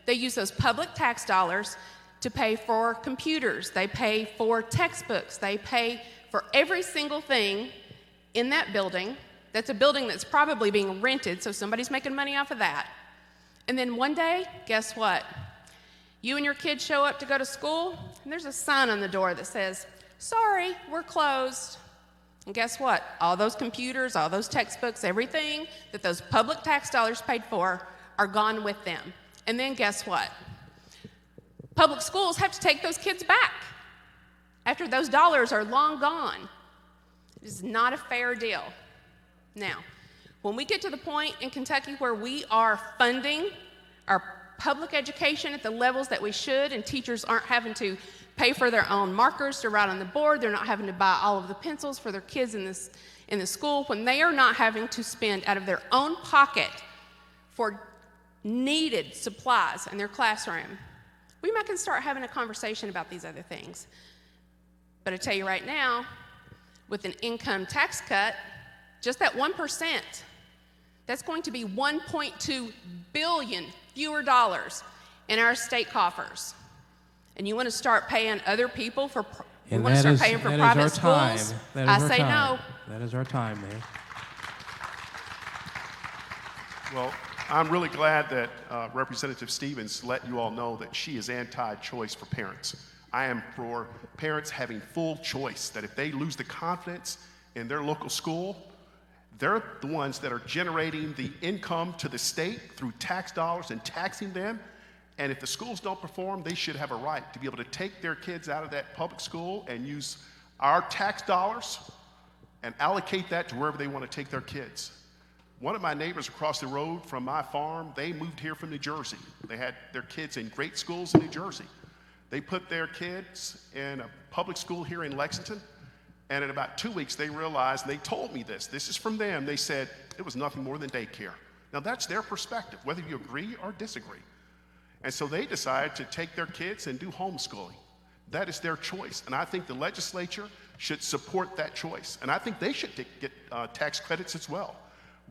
They use those public tax dollars to pay for computers. They pay for textbooks. They pay for every single thing in that building. That's a building that's probably being rented, so somebody's making money off of that. And then one day, guess what? You and your kids show up to go to school, and there's a sign on the door that says, sorry, we're closed. And guess what? All those computers, all those textbooks, everything that those public tax dollars paid for are gone with them. And then guess what? Public schools have to take those kids back after those dollars are long gone. It is not a fair deal. Now, when we get to the point in Kentucky where we are funding our public education at the levels that we should, and teachers aren't having to pay for their own markers to write on the board, they're not having to buy all of the pencils for their kids in the school, when they are not having to spend out of their own pocket for needed supplies in their classroom, we might can start having a conversation about these other things. But I tell you right now, with an income tax cut, just that 1%, that's going to be $1.2 billion fewer dollars in our state coffers. And you want to start paying other people for, you want to start paying for private schools? I say no. That is our time, man. Well, I'm really glad that Representative Stevens let you all know that she is anti-choice for parents. I am for parents having full choice, that if they lose the confidence in their local school, they're the ones that are generating the income to the state through tax dollars and taxing them. And if the schools don't perform, they should have a right to be able to take their kids out of that public school and use our tax dollars and allocate that to wherever they want to take their kids. One of my neighbors across the road from my farm, they moved here from New Jersey. They had their kids in great schools in New Jersey. They put their kids in a public school here in Lexington, and in about 2 weeks they realized, and they told me this is from them, they said it was nothing more than daycare. Now that's their perspective, whether you agree or disagree. And so they decided to take their kids and do homeschooling. That is their choice, and I think the legislature should support that choice. And I think they should get tax credits as well.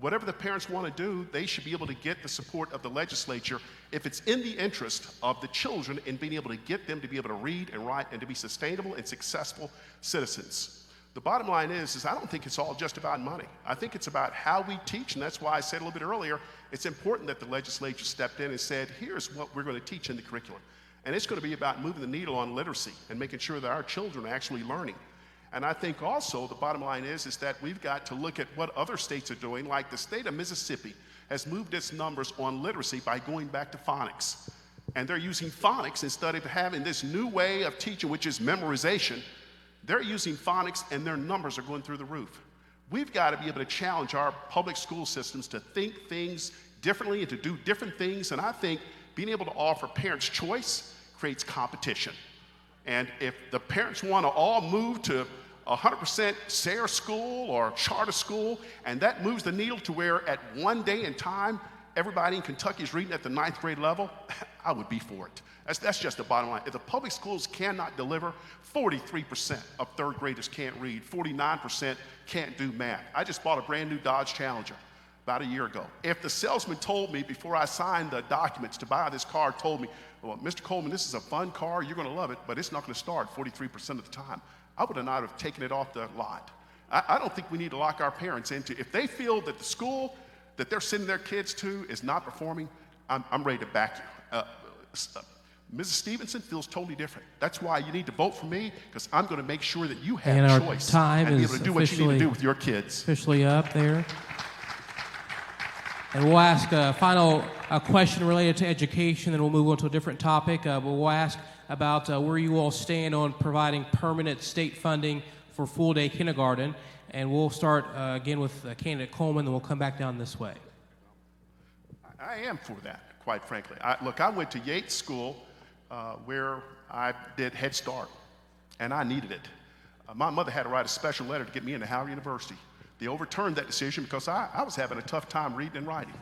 Whatever the parents want to do, they should be able to get the support of the legislature if it's in the interest of the children in being able to get them to be able to read and write and to be sustainable and successful citizens. The bottom line is I don't think it's all just about money. I think it's about how we teach, and that's why I said a little bit earlier, it's important that the legislature stepped in and said, here's what we're going to teach in the curriculum. And it's going to be about moving the needle on literacy and making sure that our children are actually learning. And I think also the bottom line is that we've got to look at what other states are doing, like the state of Mississippi has moved its numbers on literacy by going back to phonics. And they're using phonics instead of having this new way of teaching, which is memorization. They're using phonics and their numbers are going through the roof. We've got to be able to challenge our public school systems to think things differently and to do different things. And I think being able to offer parents choice creates competition. And if the parents want to all move to 100% SARE school or charter school, and that moves the needle to where at one day in time, everybody in Kentucky is reading at the 9th grade level, I would be for it. That's just the bottom line. If the public schools cannot deliver, 43% of third graders can't read, 49% can't do math. I just bought a brand new Dodge Challenger about a year ago. If the salesman told me before I signed the documents to buy this car, told me, well, Mr. Coleman, this is a fun car, you're going to love it, but it's not going to start 43% of the time, I would not have taken it off the lot. I don't think we need to lock our parents into, if they feel that the school that they're sending their kids to is not performing, I'm ready to back you. Mrs. Stevenson feels totally different. That's why you need to vote for me, because I'm going to make sure that you have and choice time and be is able to do what you need to do with your kids. Officially up there. And we'll ask a final question related to education, then we'll move on to a different topic. But we'll ask about where you all stand on providing permanent state funding for full-day kindergarten. And we'll start again with candidate Coleman, then we'll come back down this way. I am for that, quite frankly. Look, I went to Yates School where I did Head Start, and I needed it. My mother had to write a special letter to get me into Howard University. They overturned that decision because I was having a tough time reading and writing.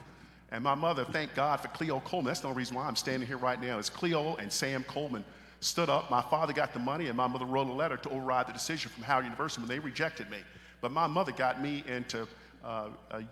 And my mother, thank God for Cleo Coleman. That's the only reason why I'm standing here right now is Cleo and Sam Coleman stood up. My father got the money, and my mother wrote a letter to override the decision from Howard University when they rejected me. But my mother got me into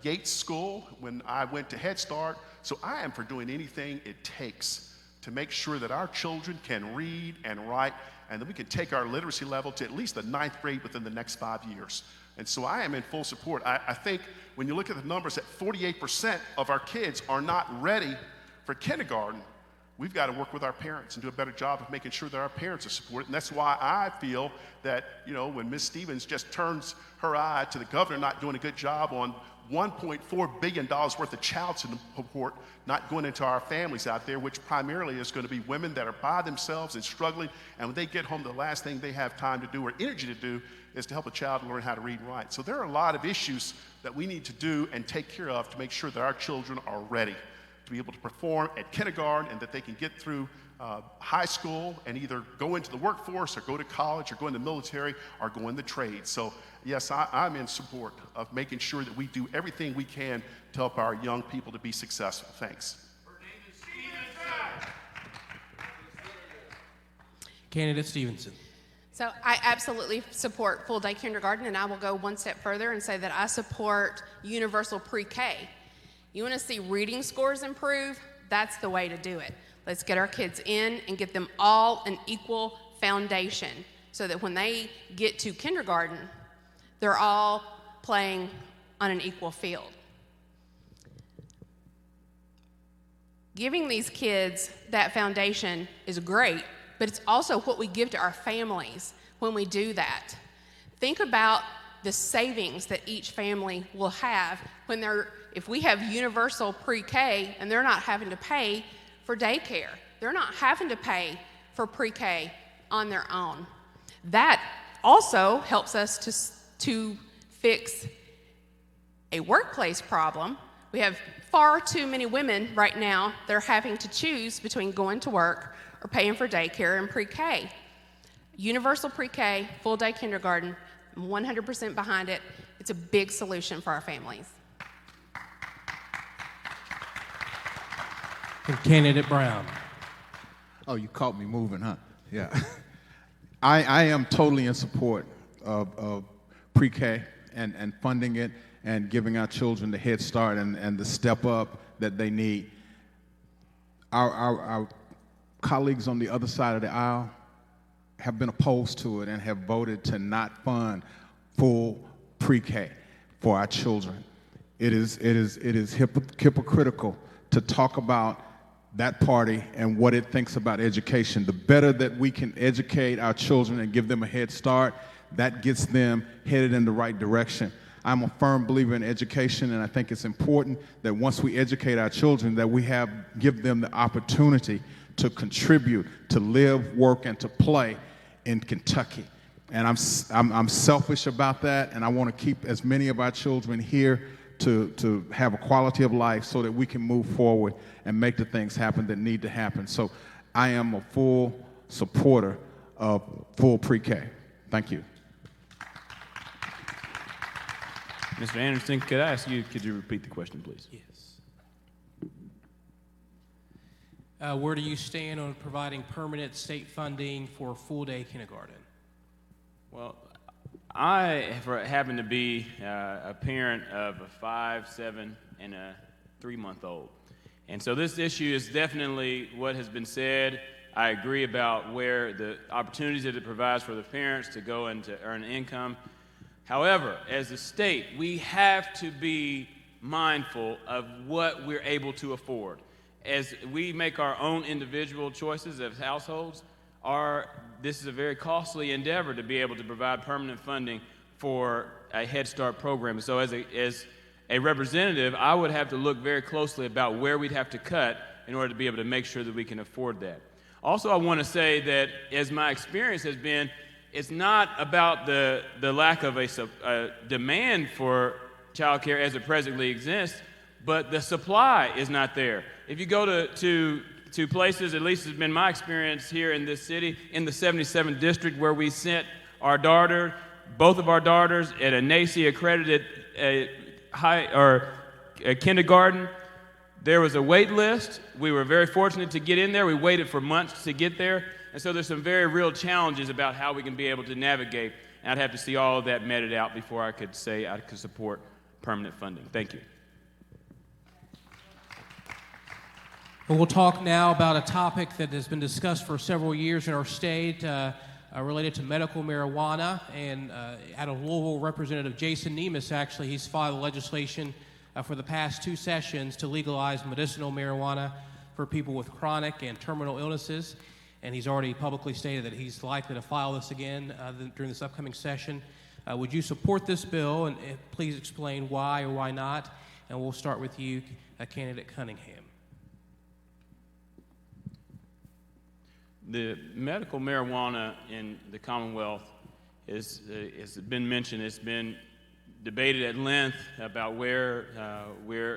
Yates School when I went to Head Start. So I am for doing anything it takes to make sure that our children can read and write, and that we can take our literacy level to at least the 9th grade within the next 5 years. And so I am in full support. I think when you look at the numbers that 48% of our kids are not ready for kindergarten, we've got to work with our parents and do a better job of making sure that our parents are supported. And that's why I feel that, when Ms. Stevens just turns her eye to the governor not doing a good job on $1.4 billion worth of child support not going into our families out there, which primarily is going to be women that are by themselves and struggling, and when they get home, the last thing they have time to do or energy to do is to help a child learn how to read and write. So there are a lot of issues that we need to do and take care of to make sure that our children are ready to be able to perform at kindergarten and that they can get through high school and either go into the workforce or go to college or go in the military or go in the trades. So yes, I'm in support of making sure that we do everything we can to help our young people to be successful. Thanks. Candidate Stevenson. So I absolutely support full-day kindergarten, and I will go one step further and say that I support universal pre-K. You want to see reading scores improve? That's the way to do it. Let's get our kids in and get them all an equal foundation so that when they get to kindergarten, they're all playing on an equal field. Giving these kids that foundation is great, but it's also what we give to our families when we do that. Think about the savings that each family will have if we have universal pre-K and they're not having to pay for daycare. They're not having to pay for pre-K on their own. That also helps us to fix a workplace problem. We have far too many women right now that are having to choose between going to work or paying for daycare and pre-K. Universal pre-K, full-day kindergarten, I'm 100% behind it. It's a big solution for our families. And Candidate Brown. Oh, you caught me moving, huh? Yeah. I am totally in support of pre-K and funding it and giving our children the head start and the step up that they need. Our colleagues on the other side of the aisle have been opposed to it and have voted to not fund full pre-K for our children. It is hypocritical to talk about that party and what it thinks about education. The better that we can educate our children and give them a head start, that gets them headed in the right direction. I'm a firm believer in education, and I think it's important that once we educate our children, that we give them the opportunity to contribute, to live, work, and to play in Kentucky. And I'm selfish about that, and I want to keep as many of our children here to have a quality of life so that we can move forward and make the things happen that need to happen. So I am a full supporter of full pre-K. Thank you. Mr. Anderson, could I ask you, could you repeat the question, please? Yes. Where do you stand on providing permanent state funding for full-day kindergarten? Well, I happen to be a parent of a 5, 7, and a 3-month-old. And so this issue is definitely what has been said. I agree about where the opportunities that it provides for the parents to go and to earn income. However, as a state, we have to be mindful of what we're able to afford. As we make our own individual choices as households, this is a very costly endeavor to be able to provide permanent funding for a Head Start program. So as a representative, I would have to look very closely about where we'd have to cut in order to be able to make sure that we can afford that. Also, I want to say that as my experience has been, it's not about the lack of a demand for child care as it presently exists, but the supply is not there. If you go to places, at least it's been my experience here in this city, in the 77th district, where we sent both of our daughters at a NACE accredited kindergarten, there was a wait list. We were very fortunate to get in there. We waited for months to get there. And so there's some very real challenges about how we can be able to navigate. And I'd have to see all of that meted out before I could say I could support permanent funding. Thank you. Well, we'll talk now about a topic that has been discussed for several years in our state related to medical marijuana. And out of Louisville, Representative Jason Nemus, actually, he's filed legislation for the past 2 sessions to legalize medicinal marijuana for people with chronic and terminal illnesses. And he's already publicly stated that he's likely to file this again during this upcoming session. Would you support this bill, and please explain why or why not? And we'll start with you, Candidate Cunningham. The medical marijuana in the Commonwealth has been mentioned. It's been debated at length about where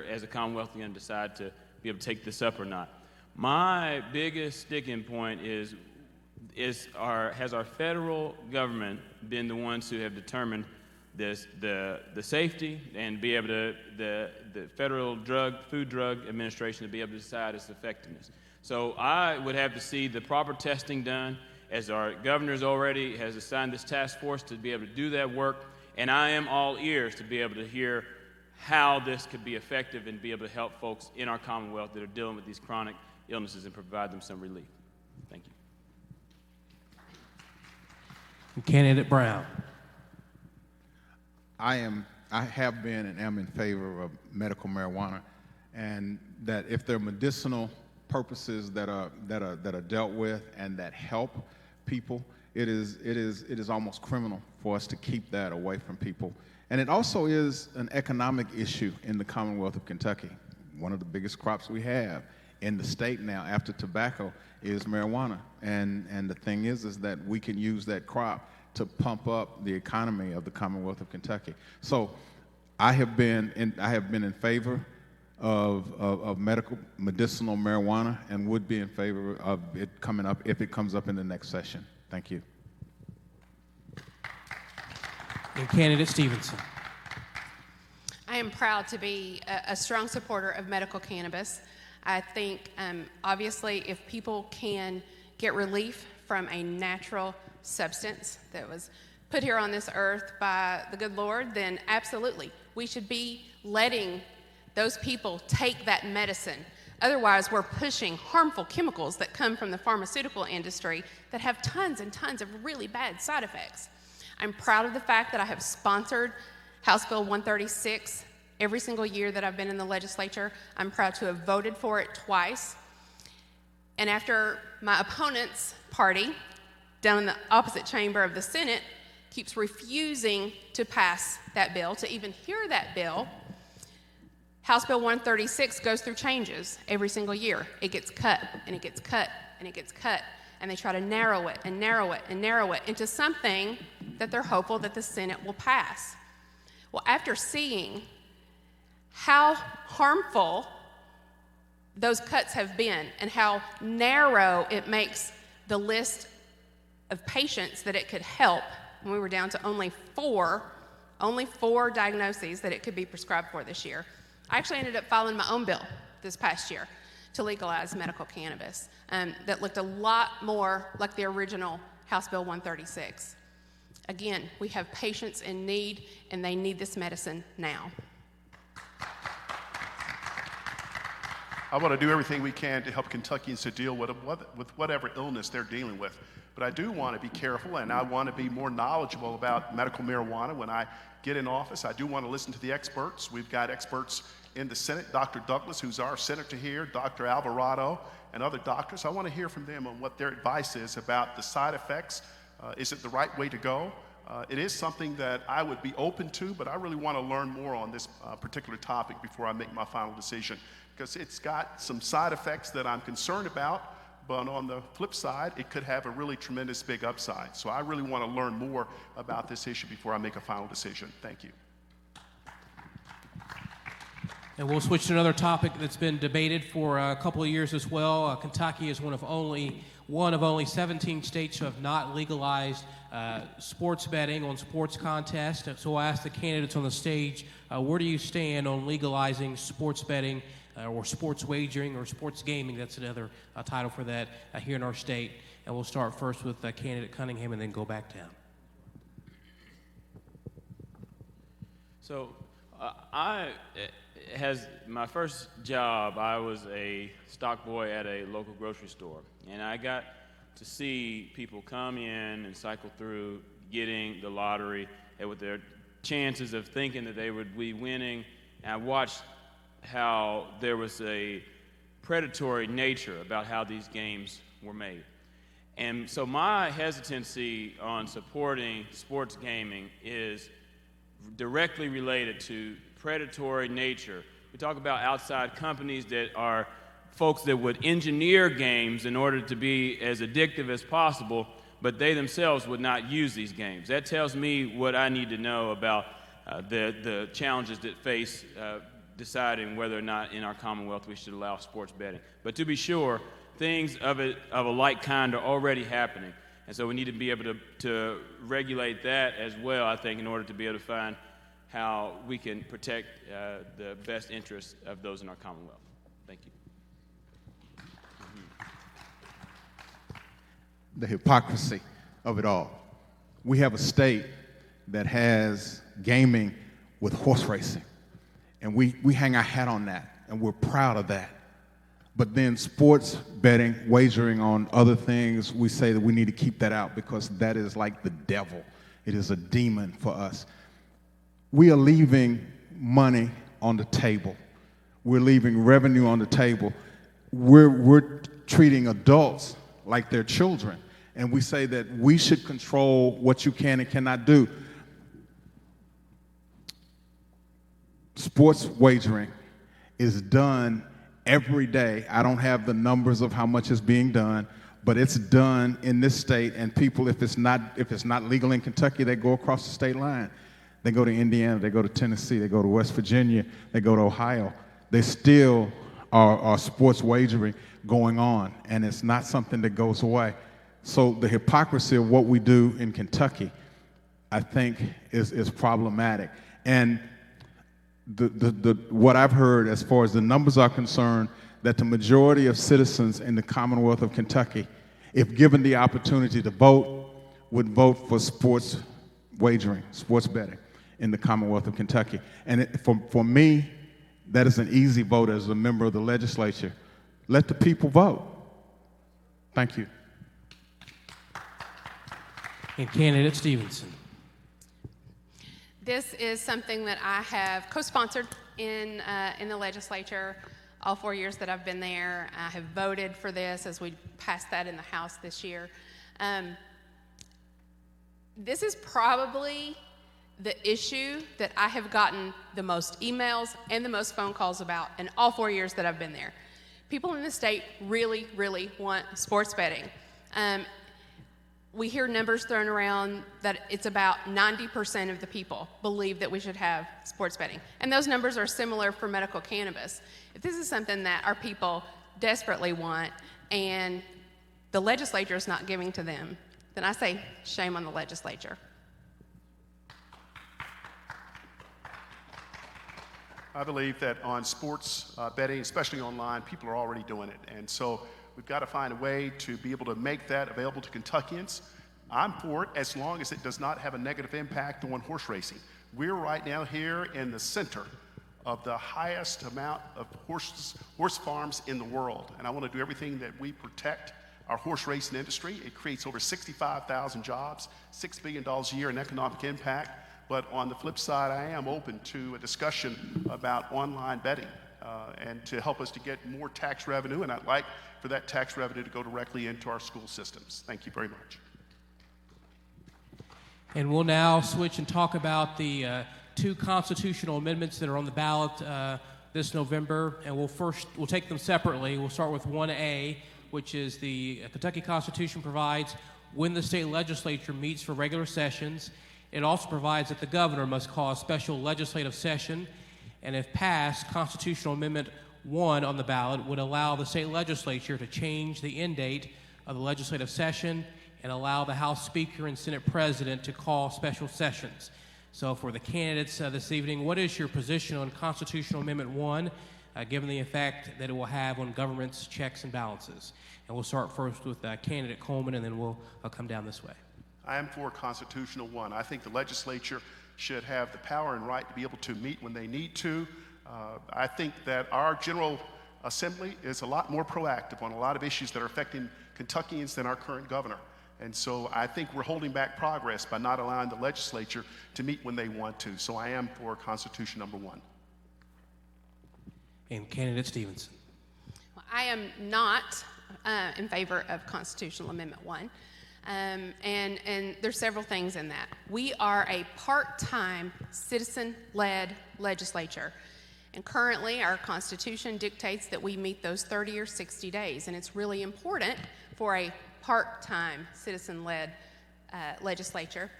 as a Commonwealth, we're going to decide to be able to take this up or not. My biggest sticking point has our federal government been the ones who have determined the safety and be able to the Federal Food Drug Administration to be able to decide its effectiveness. So I would have to see the proper testing done, as our governor's already has assigned this task force to be able to do that work. And I am all ears to be able to hear how this could be effective and be able to help folks in our Commonwealth that are dealing with these chronic illnesses and provide them some relief. Thank you. Candidate Brown. I have been and am in favor of medical marijuana, and that if there are medicinal purposes that are dealt with and that help people, it is almost criminal for us to keep that away from people. And it also is an economic issue in the Commonwealth of Kentucky. One of the biggest crops we have in the state now after tobacco is marijuana. And the thing is that we can use that crop to pump up the economy of the Commonwealth of Kentucky. So I have been in favor of medicinal marijuana and would be in favor of it coming up if it comes up in the next session. Thank you. And Candidate Stevenson. I am proud to be a strong supporter of medical cannabis. I think, obviously, if people can get relief from a natural substance that was put here on this earth by the good Lord, then absolutely, we should be letting those people take that medicine. Otherwise, we're pushing harmful chemicals that come from the pharmaceutical industry that have tons and tons of really bad side effects. I'm proud of the fact that I have sponsored House Bill 136 every single year that I've been in the legislature. I'm proud to have voted for it twice. And after my opponent's party, down in the opposite chamber of the Senate, keeps refusing to pass that bill, to even hear that bill, House Bill 136 goes through changes every single year. It gets cut, and it gets cut, and it gets cut, and they try to narrow it and narrow it and narrow it into something that they're hopeful that the Senate will pass. Well, after seeing how harmful those cuts have been and how narrow it makes the list of patients that it could help, when we were down to only four diagnoses that it could be prescribed for this year, I actually ended up filing my own bill this past year to legalize medical cannabis that looked a lot more like the original House Bill 136. Again, we have patients in need, and they need this medicine now. I want to do everything we can to help Kentuckians to deal with whatever illness they're dealing with. But I do want to be careful, and I want to be more knowledgeable about medical marijuana when I get in office. I do want to listen to the experts. We've got experts in the Senate, Dr. Douglas, who's our senator here, Dr. Alvarado, and other doctors. I want to hear from them on what their advice is about the side effects. Is it the right way to go? It is something that I would be open to, but I really want to learn more on this particular topic before I make my final decision, because it's got some side effects that I'm concerned about, but on the flip side, it could have a really tremendous big upside. So I really want to learn more about this issue before I make a final decision. Thank you. And we'll switch to another topic that's been debated for a couple of years as well. Kentucky is one of only 17 states who have not legalized sports betting on sports contests. So I asked the candidates on the stage, where do you stand on legalizing sports betting or sports wagering or sports gaming? That's another title for that here in our state. And we'll start first with candidate Cunningham and then go back down. So as my first job, I was a stock boy at a local grocery store, and I got to see people come in and cycle through getting the lottery and with their chances of thinking that they would be winning. And I watched how there was a predatory nature about how these games were made. And so my hesitancy on supporting sports gaming is directly related to predatory nature. We talk about outside companies that are folks that would engineer games in order to be as addictive as possible, but they themselves would not use these games. That tells me what I need to know about the challenges that face deciding whether or not in our Commonwealth we should allow sports betting. But to be sure, things of a like kind are already happening. And so we need to be able to regulate that as well, I think, in order to be able to find how we can protect the best interests of those in our Commonwealth. Thank you. The hypocrisy of it all. We have a state that has gaming with horse racing, and we hang our hat on that, and we're proud of that. But then sports betting, wagering on other things, we say that we need to keep that out because that is like the devil. It is a demon for us. We are leaving money on the table. We're leaving revenue on the table. We're treating adults like they're children. And we say that we should control what you can and cannot do. Sports wagering is done every day. I don't have the numbers of how much is being done, but it's done in this state. And people, if it's not legal in Kentucky, they go across the state line. They go to Indiana, they go to Tennessee, they go to West Virginia, they go to Ohio. They still are sports wagering going on, and it's not something that goes away. So the hypocrisy of what we do in Kentucky, I think, is problematic. And what I've heard as far as the numbers are concerned, that the majority of citizens in the Commonwealth of Kentucky, if given the opportunity to vote, would vote for sports wagering, sports betting in the Commonwealth of Kentucky. And for me, that is an easy vote as a member of the legislature. Let the people vote. Thank you. And candidate Stevenson. This is something that I have co-sponsored in the legislature all 4 years that I've been there. I have voted for this as we passed that in the House this year. This is probably the issue that I have gotten the most emails and the most phone calls about in all 4 years that I've been there. People in the state really, really want sports betting. We hear numbers thrown around that it's about 90% of the people believe that we should have sports betting. And those numbers are similar for medical cannabis. If this is something that our people desperately want and the legislature is not giving to them, then I say shame on the legislature. I believe that on sports betting, especially online, people are already doing it. And so we've got to find a way to be able to make that available to Kentuckians. I'm for it as long as it does not have a negative impact on horse racing. We're right now here in the center of the highest amount of horse farms in the world. And I want to do everything that we protect our horse racing industry. It creates over 65,000 jobs, $6 billion a year in economic impact. But on the flip side, I am open to a discussion about online betting and to help us to get more tax revenue. And I'd like for that tax revenue to go directly into our school systems. Thank you very much. And we'll now switch and talk about the two constitutional amendments that are on the ballot this November. And we'll take them separately. We'll start with 1A, which is the Kentucky Constitution provides when the state legislature meets for regular sessions. It also provides that the governor must call a special legislative session, and if passed, Constitutional Amendment 1 on the ballot would allow the state legislature to change the end date of the legislative session and allow the House Speaker and Senate President to call special sessions. So for the candidates this evening, what is your position on Constitutional Amendment 1, given the effect that it will have on government's checks and balances? And we'll start first with candidate Coleman, and then we'll come down this way. I am for Constitutional 1. I think the legislature should have the power and right to be able to meet when they need to. I think that our General Assembly is a lot more proactive on a lot of issues that are affecting Kentuckians than our current governor. And so I think we're holding back progress by not allowing the legislature to meet when they want to. So I am for Constitution number 1. And candidate Stevenson. Well, I am not in favor of Constitutional Amendment 1. And there's several things in that. We are a part-time citizen-led legislature. And currently, our Constitution dictates that we meet those 30 or 60 days. And it's really important for a part-time citizen-led legislature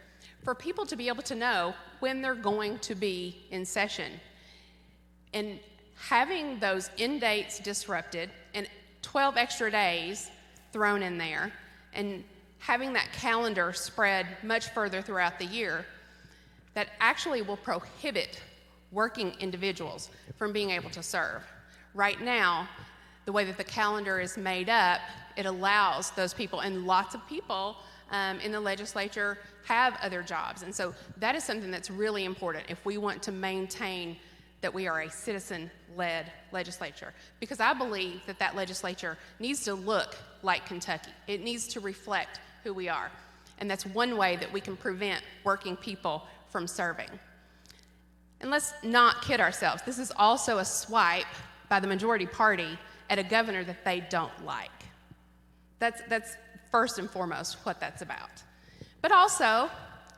for people to be able to know when they're going to be in session. And having those end dates disrupted and 12 extra days thrown in there and having that calendar spread much further throughout the year, that actually will prohibit working individuals from being able to serve. Right now, the way that the calendar is made up, it allows those people, and lots of people in the legislature have other jobs. And so that is something that's really important if we want to maintain that we are a citizen-led legislature. Because I believe that that legislature needs to look like Kentucky. It needs to reflect who we are. And that's one way that we can prevent working people from serving. And let's not kid ourselves. This is also a swipe by the majority party at a governor that they don't like. That's first and foremost what that's about. But also,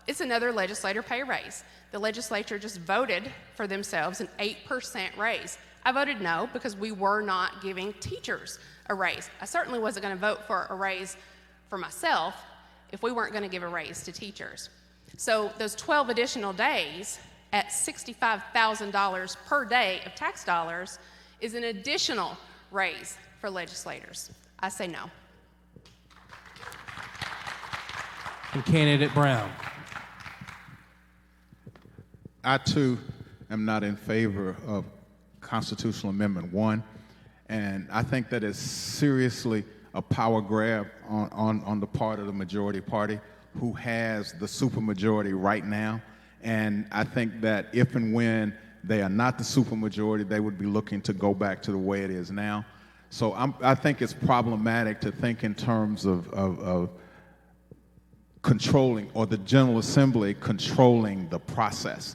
it's another legislator pay raise. The legislature just voted for themselves an 8% raise. I voted no because we were not giving teachers a raise. I certainly wasn't going to vote for a raise for myself if we weren't going to give a raise to teachers. So those 12 additional days at $65,000 per day of tax dollars is an additional raise for legislators. I say no. And candidate Brown. I, too, am not in favor of Constitutional Amendment 1, and I think that is seriously a power grab on the part of the majority party who has the supermajority right now, and I think that if and when they are not the supermajority, they would be looking to go back to the way it is now. So I think it's problematic to think in terms of controlling, or the General Assembly controlling the process.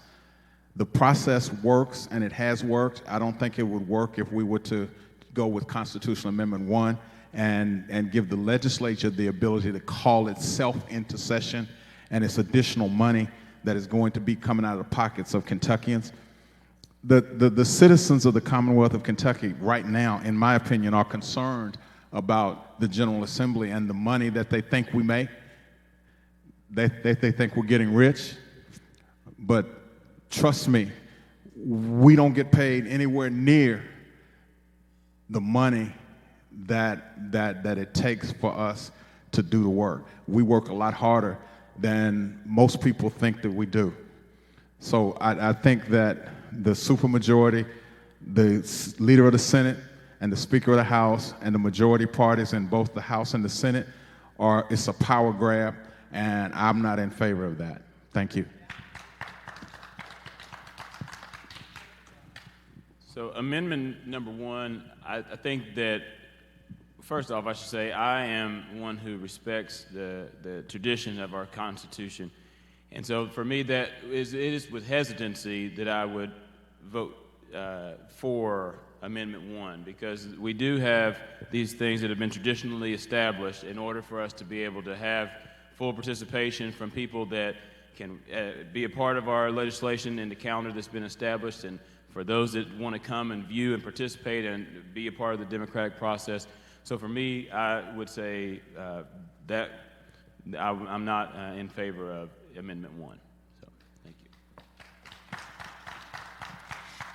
The process works, and it has worked. I don't think it would work if we were to go with Constitutional Amendment 1 and give the legislature the ability to call itself into session, and it's additional money that is going to be coming out of the pockets of Kentuckians. The citizens of the Commonwealth of Kentucky right now, in my opinion, are concerned about the General Assembly and the money that they think we make. They think we're getting rich, but trust me, we don't get paid anywhere near the money that it takes for us to do the work. We work a lot harder than most people think that we do. So I think that the supermajority, the leader of the Senate, and the Speaker of the House, and the majority parties in both the House and the Senate, it's a power grab, and I'm not in favor of that. Thank you. So amendment number 1, I think that, first off, I should say I am one who respects the tradition of our Constitution. And so for me, it is with hesitancy that I would vote for Amendment 1, because we do have these things that have been traditionally established in order for us to be able to have full participation from people that can be a part of our legislation and the calendar that's been established, and for those that want to come and view and participate and be a part of the democratic process. So for me, I would say that I'm not in favor of Amendment 1. So thank you.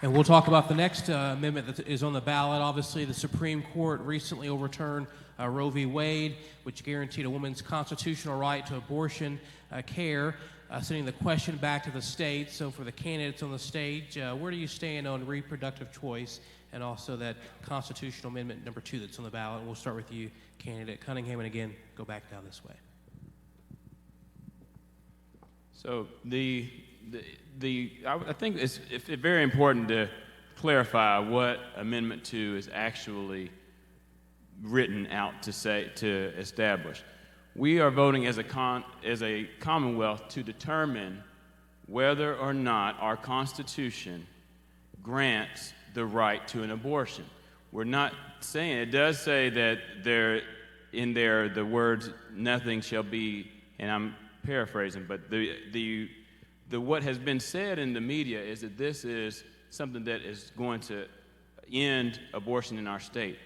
And we'll talk about the next amendment that is on the ballot. Obviously, the Supreme Court recently overturned Roe v. Wade, which guaranteed a woman's constitutional right to abortion care, sending the question back to the states. So for the candidates on the stage, where do you stand on reproductive choice and also that constitutional amendment number 2 that's on the ballot? We'll start with you, candidate Cunningham, and again, go back down this way. So I think it's very important to clarify what Amendment 2 is actually written out to establish. We are voting as a Commonwealth to determine whether or not our Constitution grants the right to an abortion. We're not saying, it does say that the words "nothing shall be," and I'm paraphrasing, but what has been said in the media is that this is something that is going to end abortion in our state.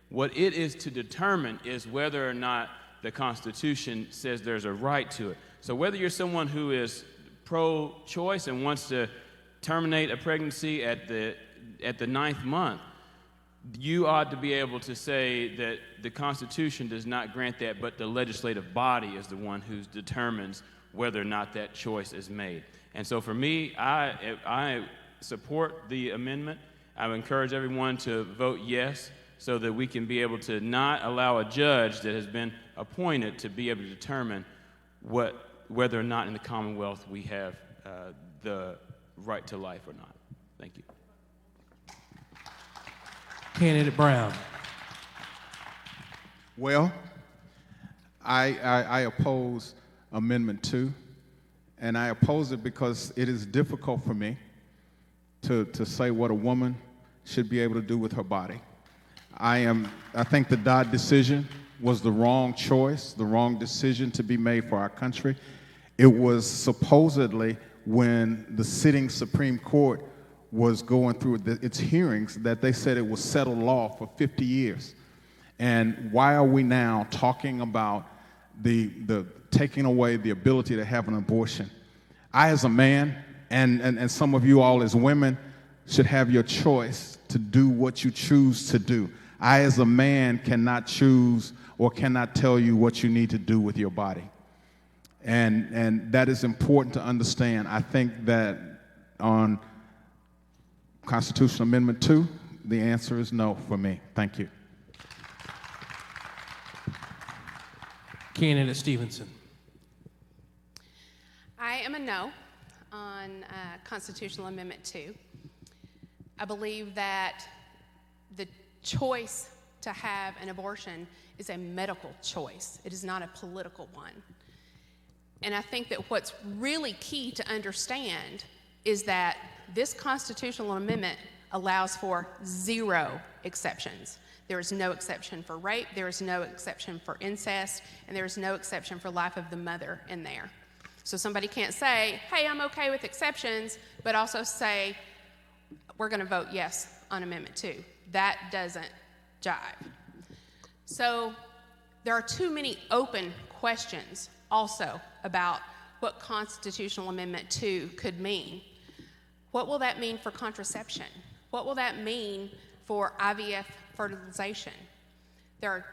What it is to determine is whether or not the Constitution says there's a right to it. So whether you're someone who is pro-choice and wants to terminate a pregnancy at the 9th month, you ought to be able to say that the Constitution does not grant that, but the legislative body is the one who determines whether or not that choice is made. And so for me, I support the amendment. I would encourage everyone to vote yes so that we can be able to not allow a judge that has been appointed to be able to determine whether or not in the Commonwealth we have the right to life or not. Thank you. Candidate Brown. Well, I oppose Amendment 2, and I oppose it because it is difficult for me to say what a woman should be able to do with her body. I think the Dodd decision was the wrong choice, the wrong decision to be made for our country. It was supposedly when the sitting Supreme Court was going through its hearings that they said it was settled law for 50 years. And why are we now talking about the taking away the ability to have an abortion? I, as a man, and some of you all as women, should have your choice to do what you choose to do. I, as a man, cannot choose or cannot tell you what you need to do with your body. And that is important to understand. I think that on Constitutional Amendment 2, the answer is no for me. Thank you. Candidate Stevenson. I am a no on Constitutional Amendment 2. I believe that the choice to have an abortion is a medical choice. It is not a political one. And I think that what's really key to understand is that this constitutional amendment allows for 0 exceptions. There is no exception for rape, there is no exception for incest, and there is no exception for life of the mother in there. So somebody can't say, hey, I'm okay with exceptions, but also say, we're going to vote yes on Amendment 2. That doesn't jive. So there are too many open questions also about what Constitutional Amendment 2 could mean. What will that mean for contraception? What will that mean for IVF fertilization? There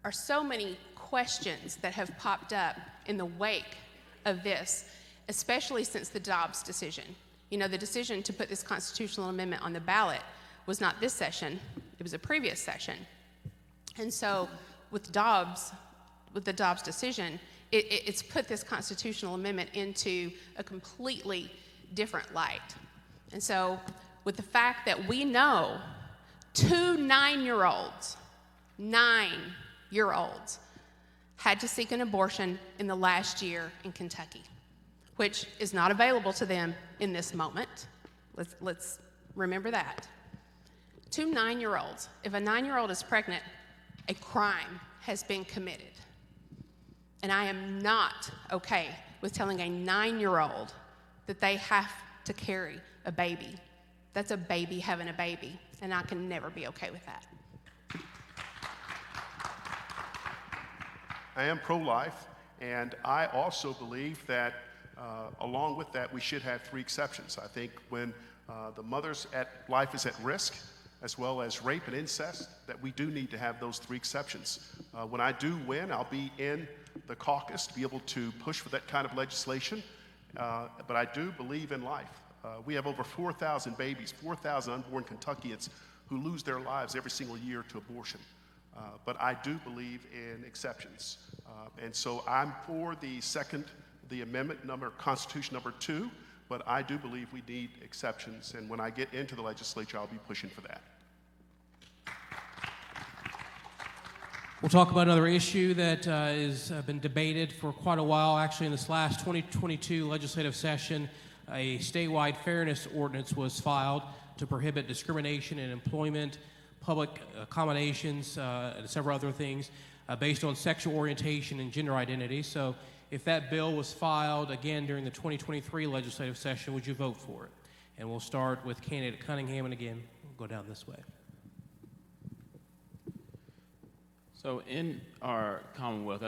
are so many questions that have popped up in the wake of this, especially since the Dobbs decision. You know, the decision to put this constitutional amendment on the ballot was not this session, it was a previous session. And so with the Dobbs decision, it's put this constitutional amendment into a completely different light. And so with the fact that we know 2 9-year-olds had to seek an abortion in the last year in Kentucky, which is not available to them in this moment. Let's remember that. 2 9-year-olds. If a 9-year-old is pregnant, a crime has been committed. And I am not okay with telling a 9-year-old that they have to carry a baby. That's a baby having a baby, and I can never be okay with that. I am pro-life, and I also believe that along with that, we should have 3 exceptions. I think when the mother's life is at risk, as well as rape and incest, that we do need to have those 3 exceptions. When I do win, I'll be in the caucus to be able to push for that kind of legislation, but I do believe in life. We have over 4,000 babies, 4,000 unborn Kentuckians who lose their lives every single year to abortion. But I do believe in exceptions. And so I'm for the amendment Constitution number 2, but I do believe we need exceptions. And when I get into the legislature, I'll be pushing for that. We'll talk about another issue that has been debated for quite a while. Actually, in this last 2022 legislative session, a statewide fairness ordinance was filed to prohibit discrimination in employment, public accommodations, and several other things based on sexual orientation and gender identity. So if that bill was filed again during the 2023 legislative session, would you vote for it? And we'll start with candidate Cunningham, and again, we'll go down this way. So in our Commonwealth,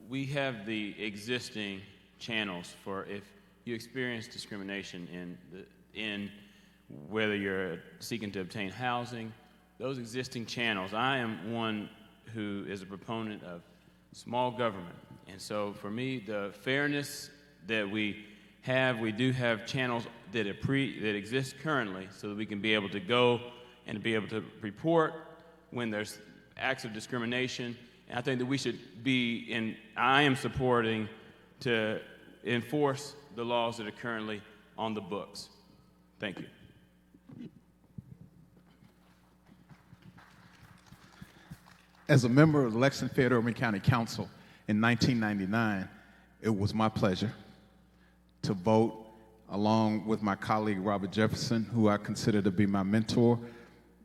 we have the existing channels for if you experience discrimination in whether you're seeking to obtain housing, those existing channels. I am one who is a proponent of small government. And so for me, the fairness that we do have channels that exist currently so that we can be able to go and be able to report when there's acts of discrimination. And I think that we should I am supporting to enforce the laws that are currently on the books. Thank you. As a member of the Lexington-Fayetteville County Council in 1999, it was my pleasure to vote along with my colleague Robert Jefferson, who I consider to be my mentor.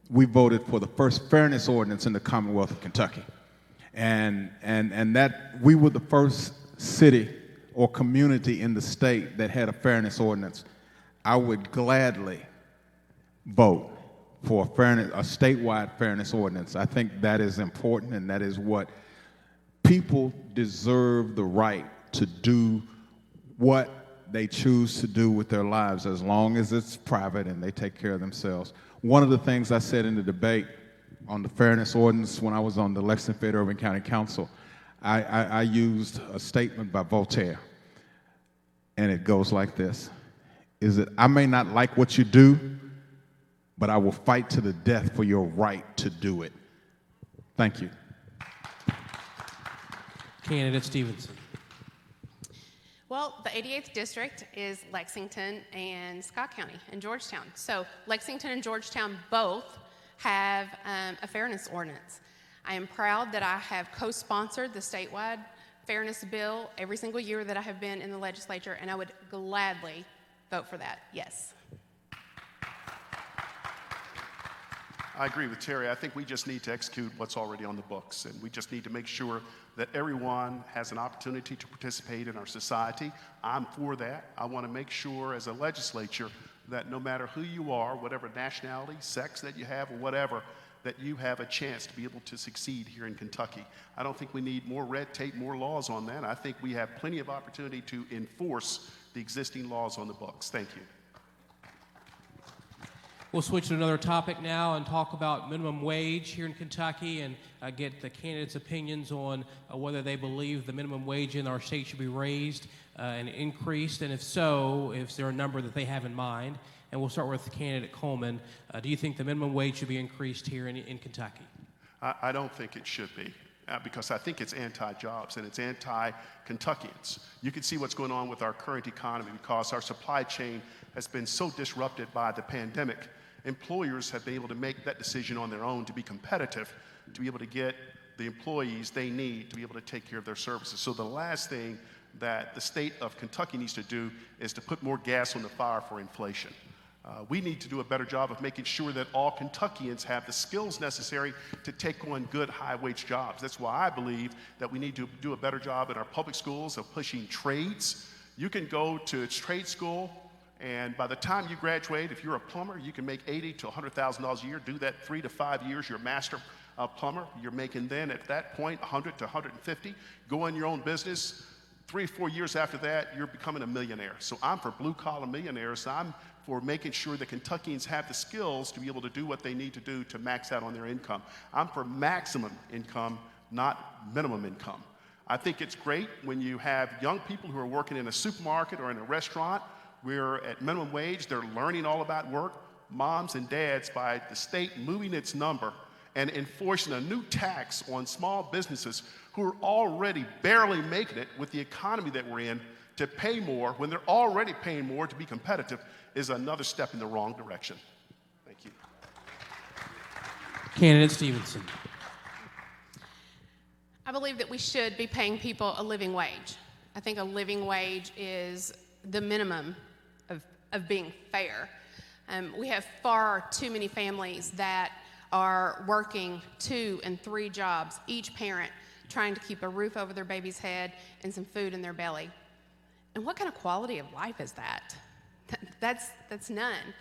We voted for the first fairness ordinance in the Commonwealth of Kentucky. And that we were the first city or community in the state that had a fairness ordinance. I would gladly vote for a statewide fairness ordinance. I think that is important, and that is what people deserve the right to do what they choose to do with their lives as long as it's private and they take care of themselves. One of the things I said in the debate on the fairness ordinance when I was on the Lexington-Fayetteville County Council, I used a statement by Voltaire, and it goes like this, is that I may not like what you do, but I will fight to the death for your right to do it. Thank you. Candidate Stevenson. Well, the 88th district is Lexington and Scott County and Georgetown. So Lexington and Georgetown both have a fairness ordinance. I am proud that I have co-sponsored the statewide fairness bill every single year that I have been in the legislature, and I would gladly vote for that, yes. I agree with Terry. I think we just need to execute what's already on the books, and we just need to make sure that everyone has an opportunity to participate in our society. I'm for that. I want to make sure as a legislature that no matter who you are, whatever nationality, sex that you have, or whatever, that you have a chance to be able to succeed here in Kentucky. I don't think we need more red tape, more laws on that. I think we have plenty of opportunity to enforce the existing laws on the books. Thank you. We'll switch to another topic now and talk about minimum wage here in Kentucky and get the candidates' opinions on whether they believe the minimum wage in our state should be raised and increased, and if so, is there a number that they have in mind? And we'll start with candidate Coleman. Do you think the minimum wage should be increased here in Kentucky? I don't think it should be. Because I think it's anti-jobs and it's anti-Kentuckians. You can see what's going on with our current economy because our supply chain has been so disrupted by the pandemic. Employers have been able to make that decision on their own to be competitive, to be able to get the employees they need to be able to take care of their services. So the last thing that the state of Kentucky needs to do is to put more gas on the fire for inflation. We need to do a better job of making sure that all Kentuckians have the skills necessary to take on good high-wage jobs. That's why I believe that we need to do a better job in our public schools of pushing trades. You can go to trade school, and by the time you graduate, if you're a plumber, you can make $80,000 to $100,000 a year. Do that 3 to 5 years, you're a master plumber. You're making then at that point 100 to 150. Go in your own business. 3 or 4 years after that, you're becoming a millionaire. So I'm for blue-collar millionaires. I'm for making sure that Kentuckians have the skills to be able to do what they need to do to max out on their income. I'm for maximum income, not minimum income. I think it's great when you have young people who are working in a supermarket or in a restaurant. We're at minimum wage. They're learning all about work. Moms and dads, by the state moving its number and enforcing a new tax on small businesses who are already barely making it with the economy that we're in, to pay more when they're already paying more to be competitive is another step in the wrong direction. Thank you. Candidate Stevenson. I believe that we should be paying people a living wage. I think a living wage is the minimum of being fair. We have far too many families that are working 2 and 3 jobs, each parent trying to keep a roof over their baby's head and some food in their belly. And what kind of quality of life is that? That's none.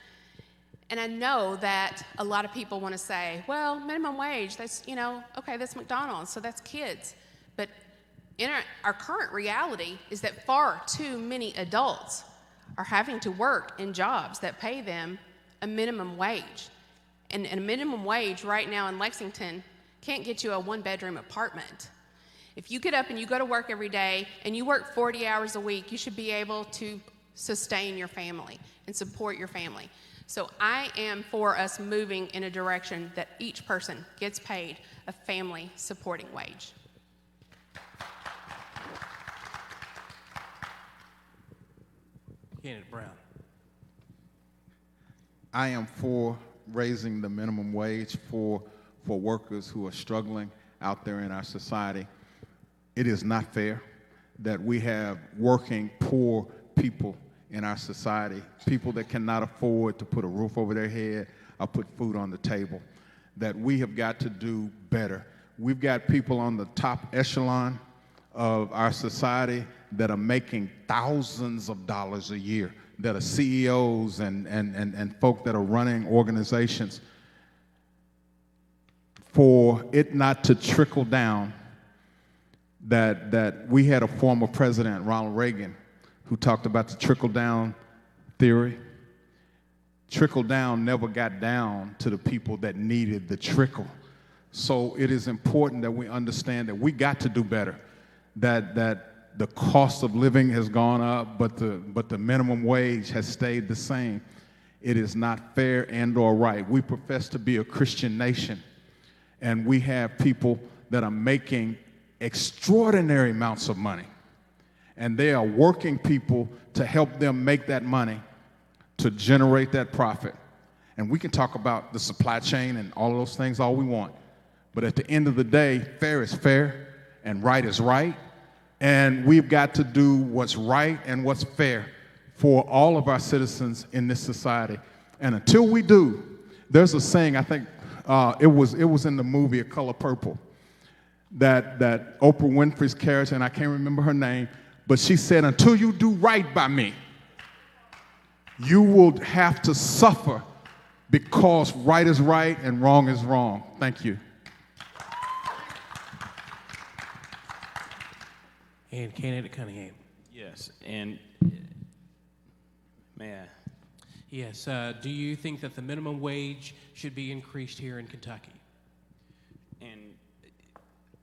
And I know that a lot of people want to say, well, minimum wage, that's, okay, that's McDonald's, so that's kids. But in our current reality is that far too many adults are having to work in jobs that pay them a minimum wage. And a minimum wage right now in Lexington can't get you a 1-bedroom apartment. If you get up and you go to work every day and you work 40 hours a week, you should be able to sustain your family and support your family. So I am for us moving in a direction that each person gets paid a family supporting wage. Candidate Brown. I am for raising the minimum wage for workers who are struggling out there in our society. It is not fair that we have working poor people in our society, people that cannot afford to put a roof over their head or put food on the table, that we have got to do better. We've got people on the top echelon of our society that are making thousands of dollars a year, that are CEOs and folk that are running organizations. For it not to trickle down, that we had a former president, Ronald Reagan, who talked about the trickle-down theory. Trickle-down never got down to the people that needed the trickle. So it is important that we understand that we got to do better, that the cost of living has gone up, but the minimum wage has stayed the same. It is not fair and or right. We profess to be a Christian nation, and we have people that are making extraordinary amounts of money, and they are working people to help them make that money, to generate that profit. And we can talk about the supply chain and all of those things all we want, but at the end of the day, fair is fair and right is right, and we've got to do what's right and what's fair for all of our citizens in this society. And until we do, there's a saying, I think it was in the movie A Color Purple, that Oprah Winfrey's character, and I can't remember her name, but she said, until you do right by me, you will have to suffer, because right is right and wrong is wrong. Thank you. And Candidate Cunningham. Yes, and may I? Yes, do you think that the minimum wage should be increased here in Kentucky? And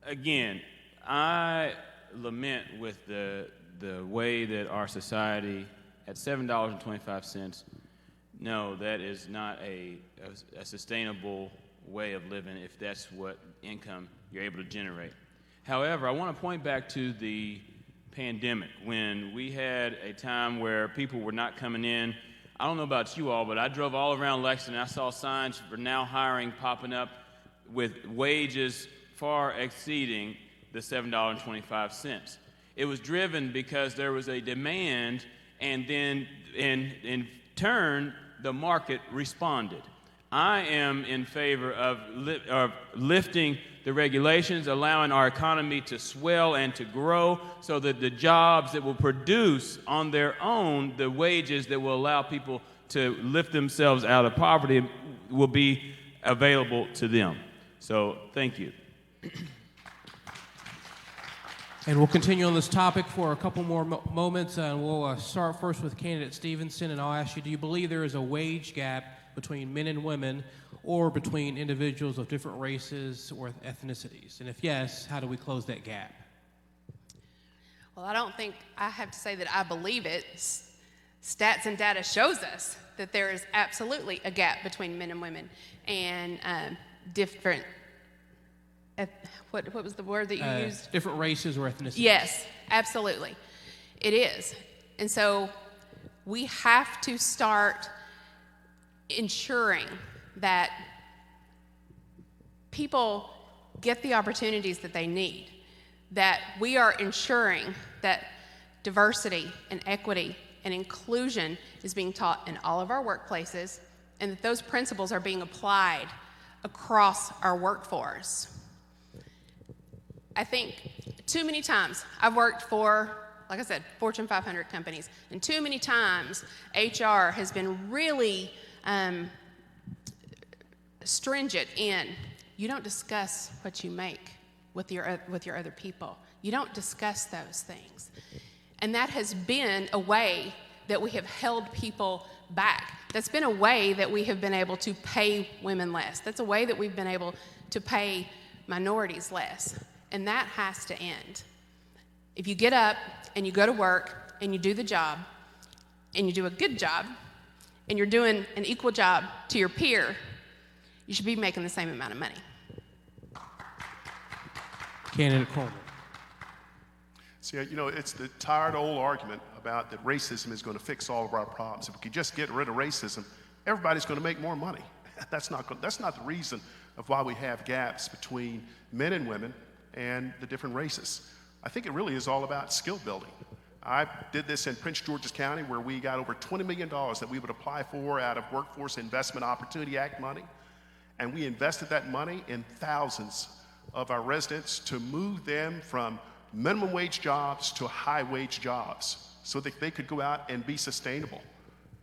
again, I lament with the way that our society, at $7.25, no, that is not a sustainable way of living if that's what income you're able to generate. However, I want to point back to the pandemic, when we had a time where people were not coming in. I don't know about you all, but I drove all around Lexington. I saw signs for now hiring popping up with wages far exceeding the $7.25. It was driven because there was a demand, and then in turn, the market responded. I am in favor of lifting the regulations, allowing our economy to swell and to grow, so that the jobs that will produce on their own the wages that will allow people to lift themselves out of poverty will be available to them. So thank you. And we'll continue on this topic for a couple more moments, and we'll start first with candidate Stevenson, and I'll ask you, do you believe there is a wage gap between men and women or between individuals of different races or ethnicities? And if yes, how do we close that gap? Well, I don't think I have to say that I believe it. Stats and data shows us that there is absolutely a gap between men and women and different, what was the word that you used? Different races or ethnicities. Yes, absolutely. It is. And so we have to start ensuring that people get the opportunities that they need, that we are ensuring that diversity and equity and inclusion is being taught in all of our workplaces, and that those principles are being applied across our workforce. I think too many times I've worked for, like I said, Fortune 500 companies, and too many times HR has been really stringent in, you don't discuss what you make with your other people. You don't discuss those things. And that has been a way that we have held people back. That's been a way that we have been able to pay women less. That's a way that we've been able to pay minorities less. And that has to end. If you get up and you go to work and you do the job and you do a good job and you're doing an equal job to your peer, you should be making the same amount of money. Candidate Coleman. See, you know, it's the tired old argument about that racism is going to fix all of our problems. If we could just get rid of racism, everybody's going to make more money. That's not the reason of why we have gaps between men and women and the different races. I think it really is all about skill building. I did this in Prince George's County, where we got over $20 million that we would apply for out of Workforce Investment Opportunity Act money. And we invested that money in thousands of our residents to move them from minimum wage jobs to high wage jobs so that they could go out and be sustainable.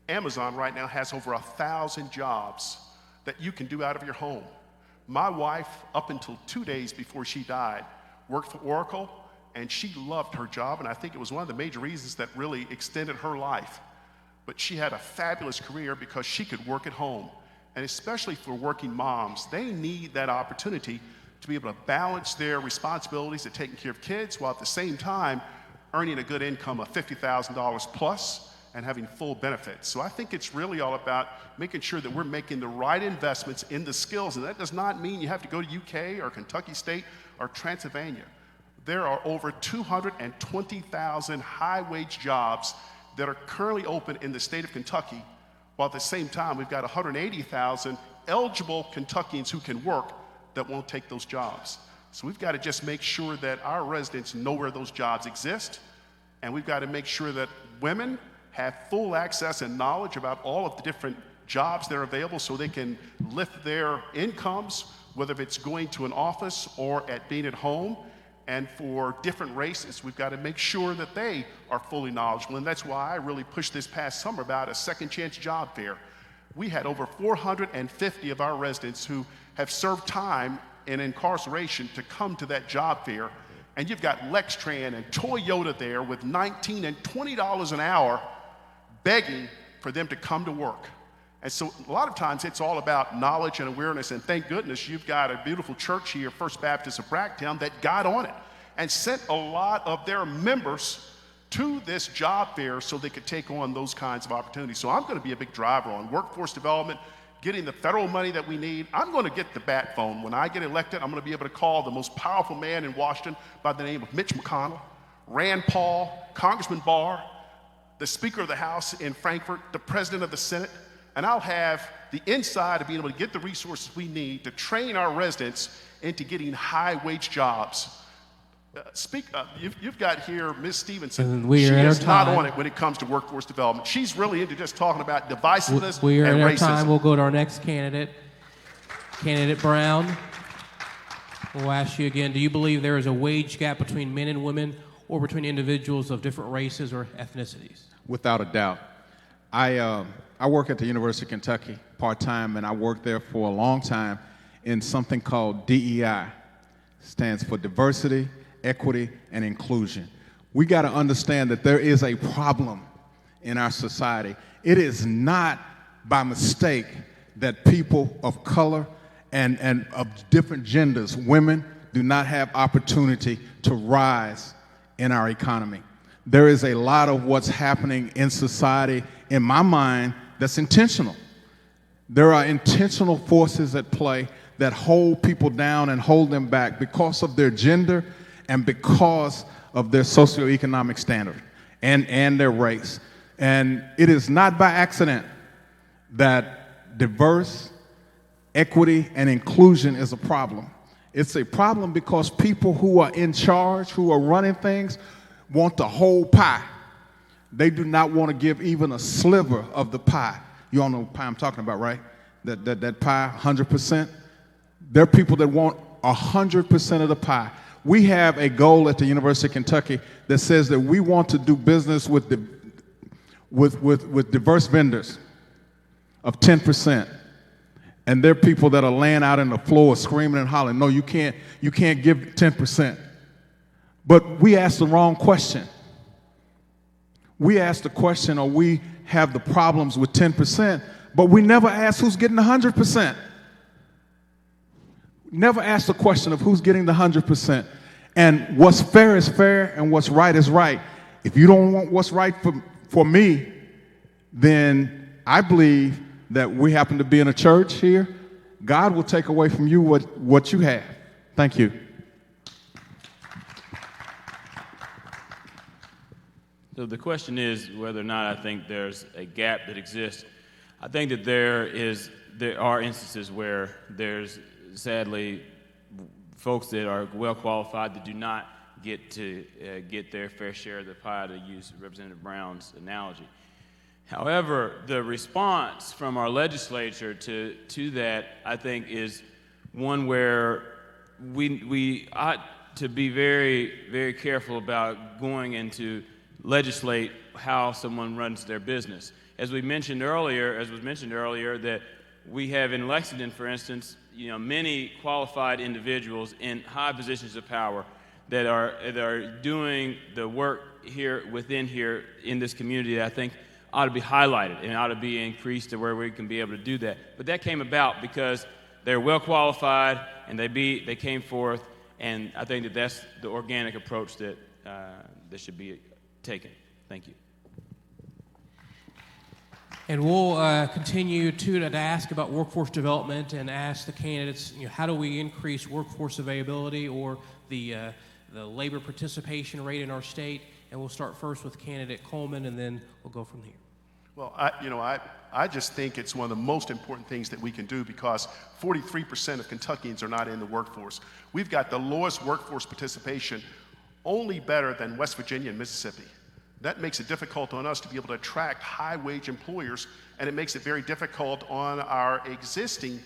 Amazon right now has over 1,000 jobs that you can do out of your home. My wife, up until 2 days before she died, worked for Oracle, and she loved her job, and I think it was one of the major reasons that really extended her life. But she had a fabulous career because she could work at home. And especially for working moms, they need that opportunity to be able to balance their responsibilities of taking care of kids while at the same time earning a good income of $50,000 plus and having full benefits. So I think it's really all about making sure that we're making the right investments in the skills. And that does not mean you have to go to UK or Kentucky State or Transylvania. There are over 220,000 high-wage jobs that are currently open in the state of Kentucky, while at the same time we've got 180,000 eligible Kentuckians who can work that won't take those jobs. So we've got to just make sure that our residents know where those jobs exist, and we've got to make sure that women have full access and knowledge about all of the different jobs that are available so they can lift their incomes, whether it's going to an office or at being at home. And for different races, we've got to make sure that they are fully knowledgeable. And that's why I really pushed this past summer about a second chance job fair. We had over 450 of our residents who have served time in incarceration to come to that job fair. And you've got Lextran and Toyota there with $19 and $20 an hour begging for them to come to work. And so a lot of times it's all about knowledge and awareness, and thank goodness you've got a beautiful church here, First Baptist of Bracktown, that got on it and sent a lot of their members to this job fair so they could take on those kinds of opportunities. So I'm going to be a big driver on workforce development, getting the federal money that we need. I'm going to get the bat phone. When I get elected, I'm going to be able to call the most powerful man in Washington by the name of Mitch McConnell, Rand Paul, Congressman Barr, the Speaker of the House in Frankfurt, the President of the Senate, and I'll have the inside of being able to get the resources we need to train our residents into getting high-wage jobs. You've got here Ms. Stevenson. She is not on it when it comes to workforce development. She's really into just talking about divisiveness we are and in our racism. Time. We'll go to our next candidate, Candidate Brown. We'll ask you again, do you believe there is a wage gap between men and women or between individuals of different races or ethnicities? Without a doubt. I work at the University of Kentucky part-time, and I worked there for a long time. in something called DEI. Stands for diversity, equity, and inclusion. We got to understand that there is a problem in our society. It is not by mistake that people of color and of different genders, women, do not have opportunity to rise in our economy. There is a lot of what's happening in society, in my mind, that's intentional. There are intentional forces at play that hold people down and hold them back because of their gender and because of their socioeconomic standard and their race. And it is not by accident that diverse, equity, and inclusion is a problem. It's a problem because people who are in charge, who are running things, want the whole pie. They do not want to give even a sliver of the pie. You all know what pie I'm talking about, right? That pie, 100%. There are people that want 100% of the pie. We have a goal at the University of Kentucky that says that we want to do business with diverse vendors of 10%. And there are people that are laying out on the floor screaming and hollering, no, you can't give 10%. But we asked the wrong question. We asked the question, or we have the problems with 10%, but we never asked who's getting the 100%. Never asked the question of who's getting the 100%. And what's fair is fair, and what's right is right. If you don't want what's right for me, then I believe that we happen to be in a church here. God will take away from you what you have. Thank you. So the question is whether or not I think there's a gap that exists. I think that there are instances where there's sadly folks that are well qualified that do not get to get their fair share of the pie, to use Representative Brown's analogy. However, the response from our legislature to that, I think, is one where we ought to be very, very careful about going into legislate how someone runs their business. As was mentioned earlier, that we have in Lexington, for instance, many qualified individuals in high positions of power that are doing the work within here in this community that I think ought to be highlighted and ought to be increased to where we can be able to do that. But that came about because they're well qualified and they came forth, and I think that that's the organic approach that should be taken. Thank you. And we'll continue to ask about workforce development and ask the candidates, how do we increase workforce availability or the labor participation rate in our state? And we'll start first with candidate Coleman, and then we'll go from here. Well, I just think it's one of the most important things that we can do, because 43% of Kentuckians are not in the workforce. We've got the lowest workforce participation, only better than West Virginia and Mississippi. That makes it difficult on us to be able to attract high-wage employers, and it makes it very difficult on our existing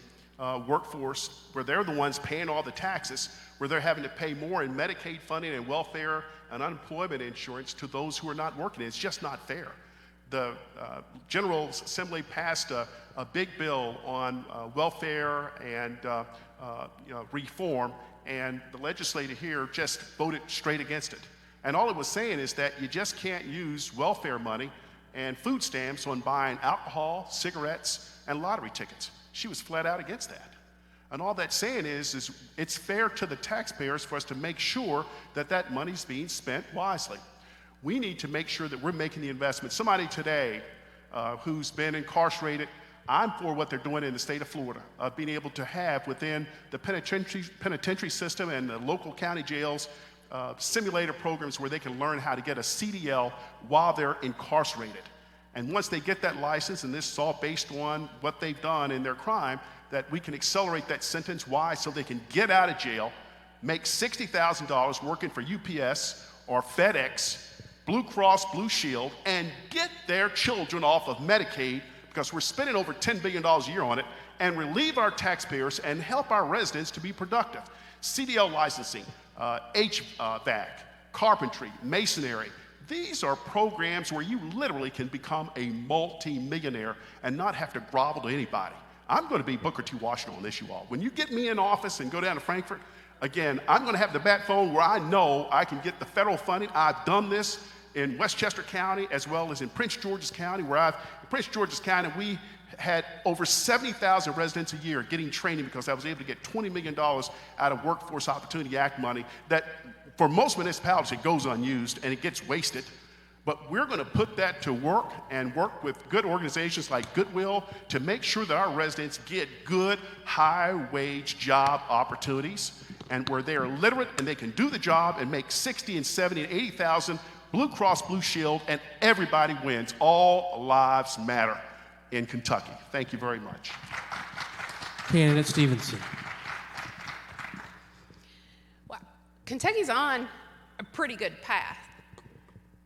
workforce, where they're the ones paying all the taxes, where they're having to pay more in Medicaid funding and welfare and unemployment insurance to those who are not working. It's just not fair. The General Assembly passed a big bill on welfare and reform, and the legislature here just voted straight against it. And all it was saying is that you just can't use welfare money and food stamps on buying alcohol, cigarettes, and lottery tickets. She was flat out against that. And all that's saying is it's fair to the taxpayers for us to make sure that that money's being spent wisely. We need to make sure that we're making the investment. Somebody today who's been incarcerated, I'm for what they're doing in the state of Florida, being able to have within the penitentiary system and the local county jails simulator programs where they can learn how to get a CDL while they're incarcerated. And once they get that license, and this is all based on what they've done in their crime, that we can accelerate that sentence. Why? So they can get out of jail, make $60,000 working for UPS or FedEx, Blue Cross Blue Shield, and get their children off of Medicaid, because we're spending over $10 billion a year on it, and relieve our taxpayers and help our residents to be productive. CDL licensing, HVAC, carpentry, masonry. These are programs where you literally can become a multi-millionaire and not have to grovel to anybody. I'm going to be Booker T. Washington on this, you all. When you get me in office and go down to Frankfurt, again, I'm going to have the backbone where I know I can get the federal funding. I've done this in Westchester County as well as in Prince George's County, in Prince George's County, we had over 70,000 residents a year getting training because I was able to get $20 million out of Workforce Opportunity Act money that for most municipalities it goes unused and it gets wasted. But we're going to put that to work and work with good organizations like Goodwill to make sure that our residents get good, high-wage job opportunities and where they are literate and they can do the job and make 60 and 70 and 80,000 Blue Cross Blue Shield, and everybody wins. All lives matter in Kentucky. Thank you very much. Candidate Stevenson. Well, Kentucky's on a pretty good path.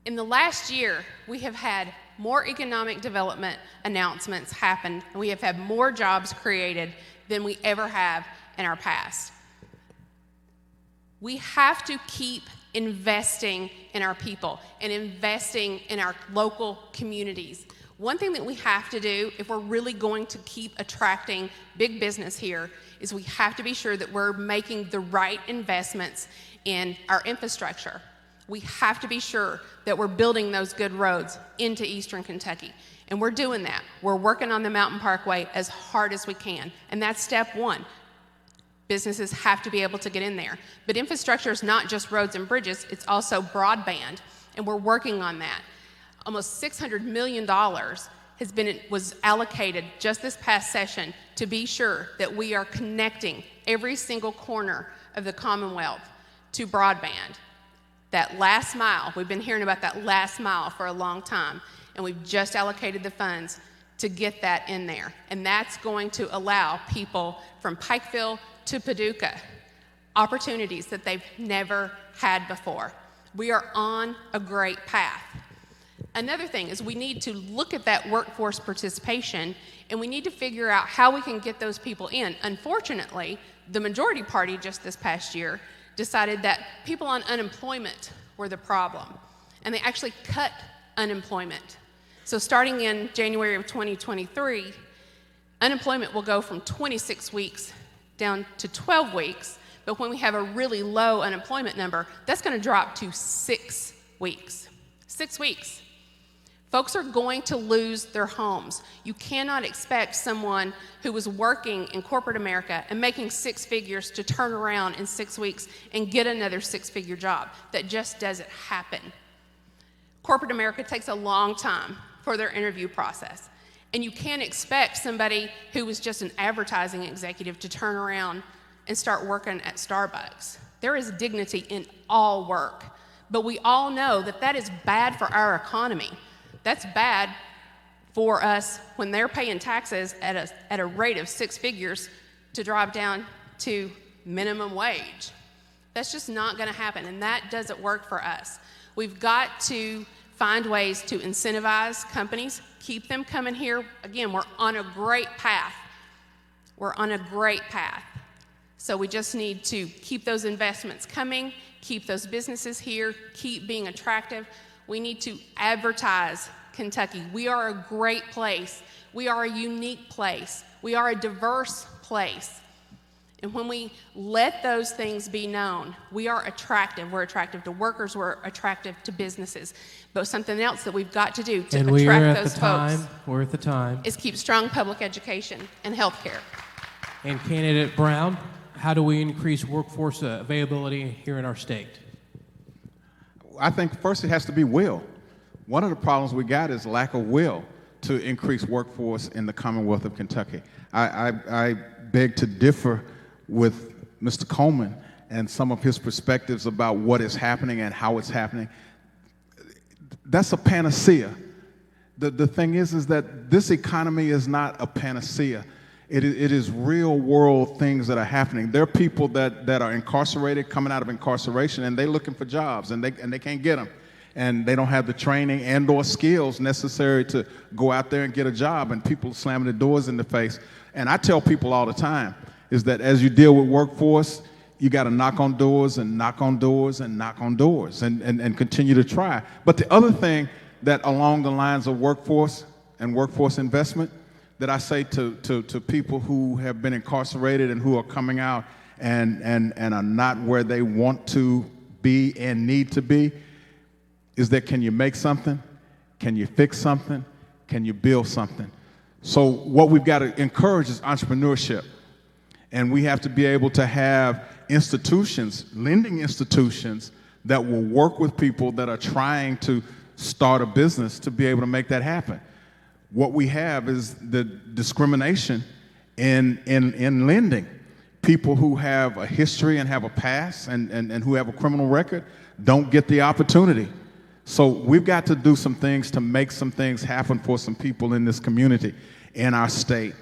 In the last year, we have had more economic development announcements happen, and we have had more jobs created than we ever have in our past. We have to keep investing in our people and investing in our local communities. One thing that we have to do if we're really going to keep attracting big business here is we have to be sure that we're making the right investments in our infrastructure. We have to be sure that we're building those good roads into Eastern Kentucky. And we're doing that. We're working on the Mountain Parkway as hard as we can. And that's step one. Businesses have to be able to get in there. But infrastructure is not just roads and bridges, it's also broadband, and we're working on that. Almost $600 million was allocated just this past session to be sure that we are connecting every single corner of the Commonwealth to broadband. That last mile, we've been hearing about that last mile for a long time, and we've just allocated the funds to get that in there. And that's going to allow people from Pikeville to Paducah opportunities that they've never had before. We are on a great path. Another thing is we need to look at that workforce participation, and we need to figure out how we can get those people in. Unfortunately, the majority party just this past year decided that people on unemployment were the problem, and they actually cut unemployment. So starting in January of 2023, unemployment will go from 26 weeks down to 12 weeks, but when we have a really low unemployment number, that's going to drop to 6 weeks. 6 weeks. Folks are going to lose their homes. You cannot expect someone who was working in corporate America and making six figures to turn around in 6 weeks and get another six-figure job. That just doesn't happen. Corporate America takes a long time for their interview process. And you can't expect somebody who was just an advertising executive to turn around and start working at Starbucks. There is dignity in all work, but we all know that that is bad for our economy. That's bad for us when they're paying taxes at a rate of six figures to drop down to minimum wage. That's just not going to happen, and that doesn't work for us. We've got to find ways to incentivize companies, keep them coming here. Again, we're on a great path. We're on a great path. So we just need to keep those investments coming, keep those businesses here, keep being attractive. We need to advertise Kentucky. We are a great place. We are a unique place. We are a diverse place. And when we let those things be known, we are attractive. We're attractive to workers. We're attractive to businesses. But something else that we've got to do to attract those folks we're at the time. is keep strong public education and health care. And Candidate Brown, how do we increase workforce availability here in our state? I think first it has to be will. One of the problems we got is lack of will to increase workforce in the Commonwealth of Kentucky. I beg to differ with Mr. Coleman and some of his perspectives about what is happening and how it's happening. That's a panacea. The thing is that this economy is not a panacea. It is real world things that are happening. There are people that are incarcerated, coming out of incarceration, and they're looking for jobs, and they can't get them. And they don't have the training and or skills necessary to go out there and get a job, and people slamming the doors in the face. And I tell people all the time is that as you deal with workforce, you got to knock on doors and knock on doors and knock on doors and continue to try. But the other thing that along the lines of workforce and workforce investment, that I say to people who have been incarcerated and who are coming out and are not where they want to be and need to be is that can you make something? Can you fix something? Can you build something? So what we've got to encourage is entrepreneurship. And we have to be able to have institutions, lending institutions, that will work with people that are trying to start a business to be able to make that happen. What we have is the discrimination in lending. People who have a history and have a past and who have a criminal record don't get the opportunity. So we've got to do some things to make some things happen for some people in this community, in our state.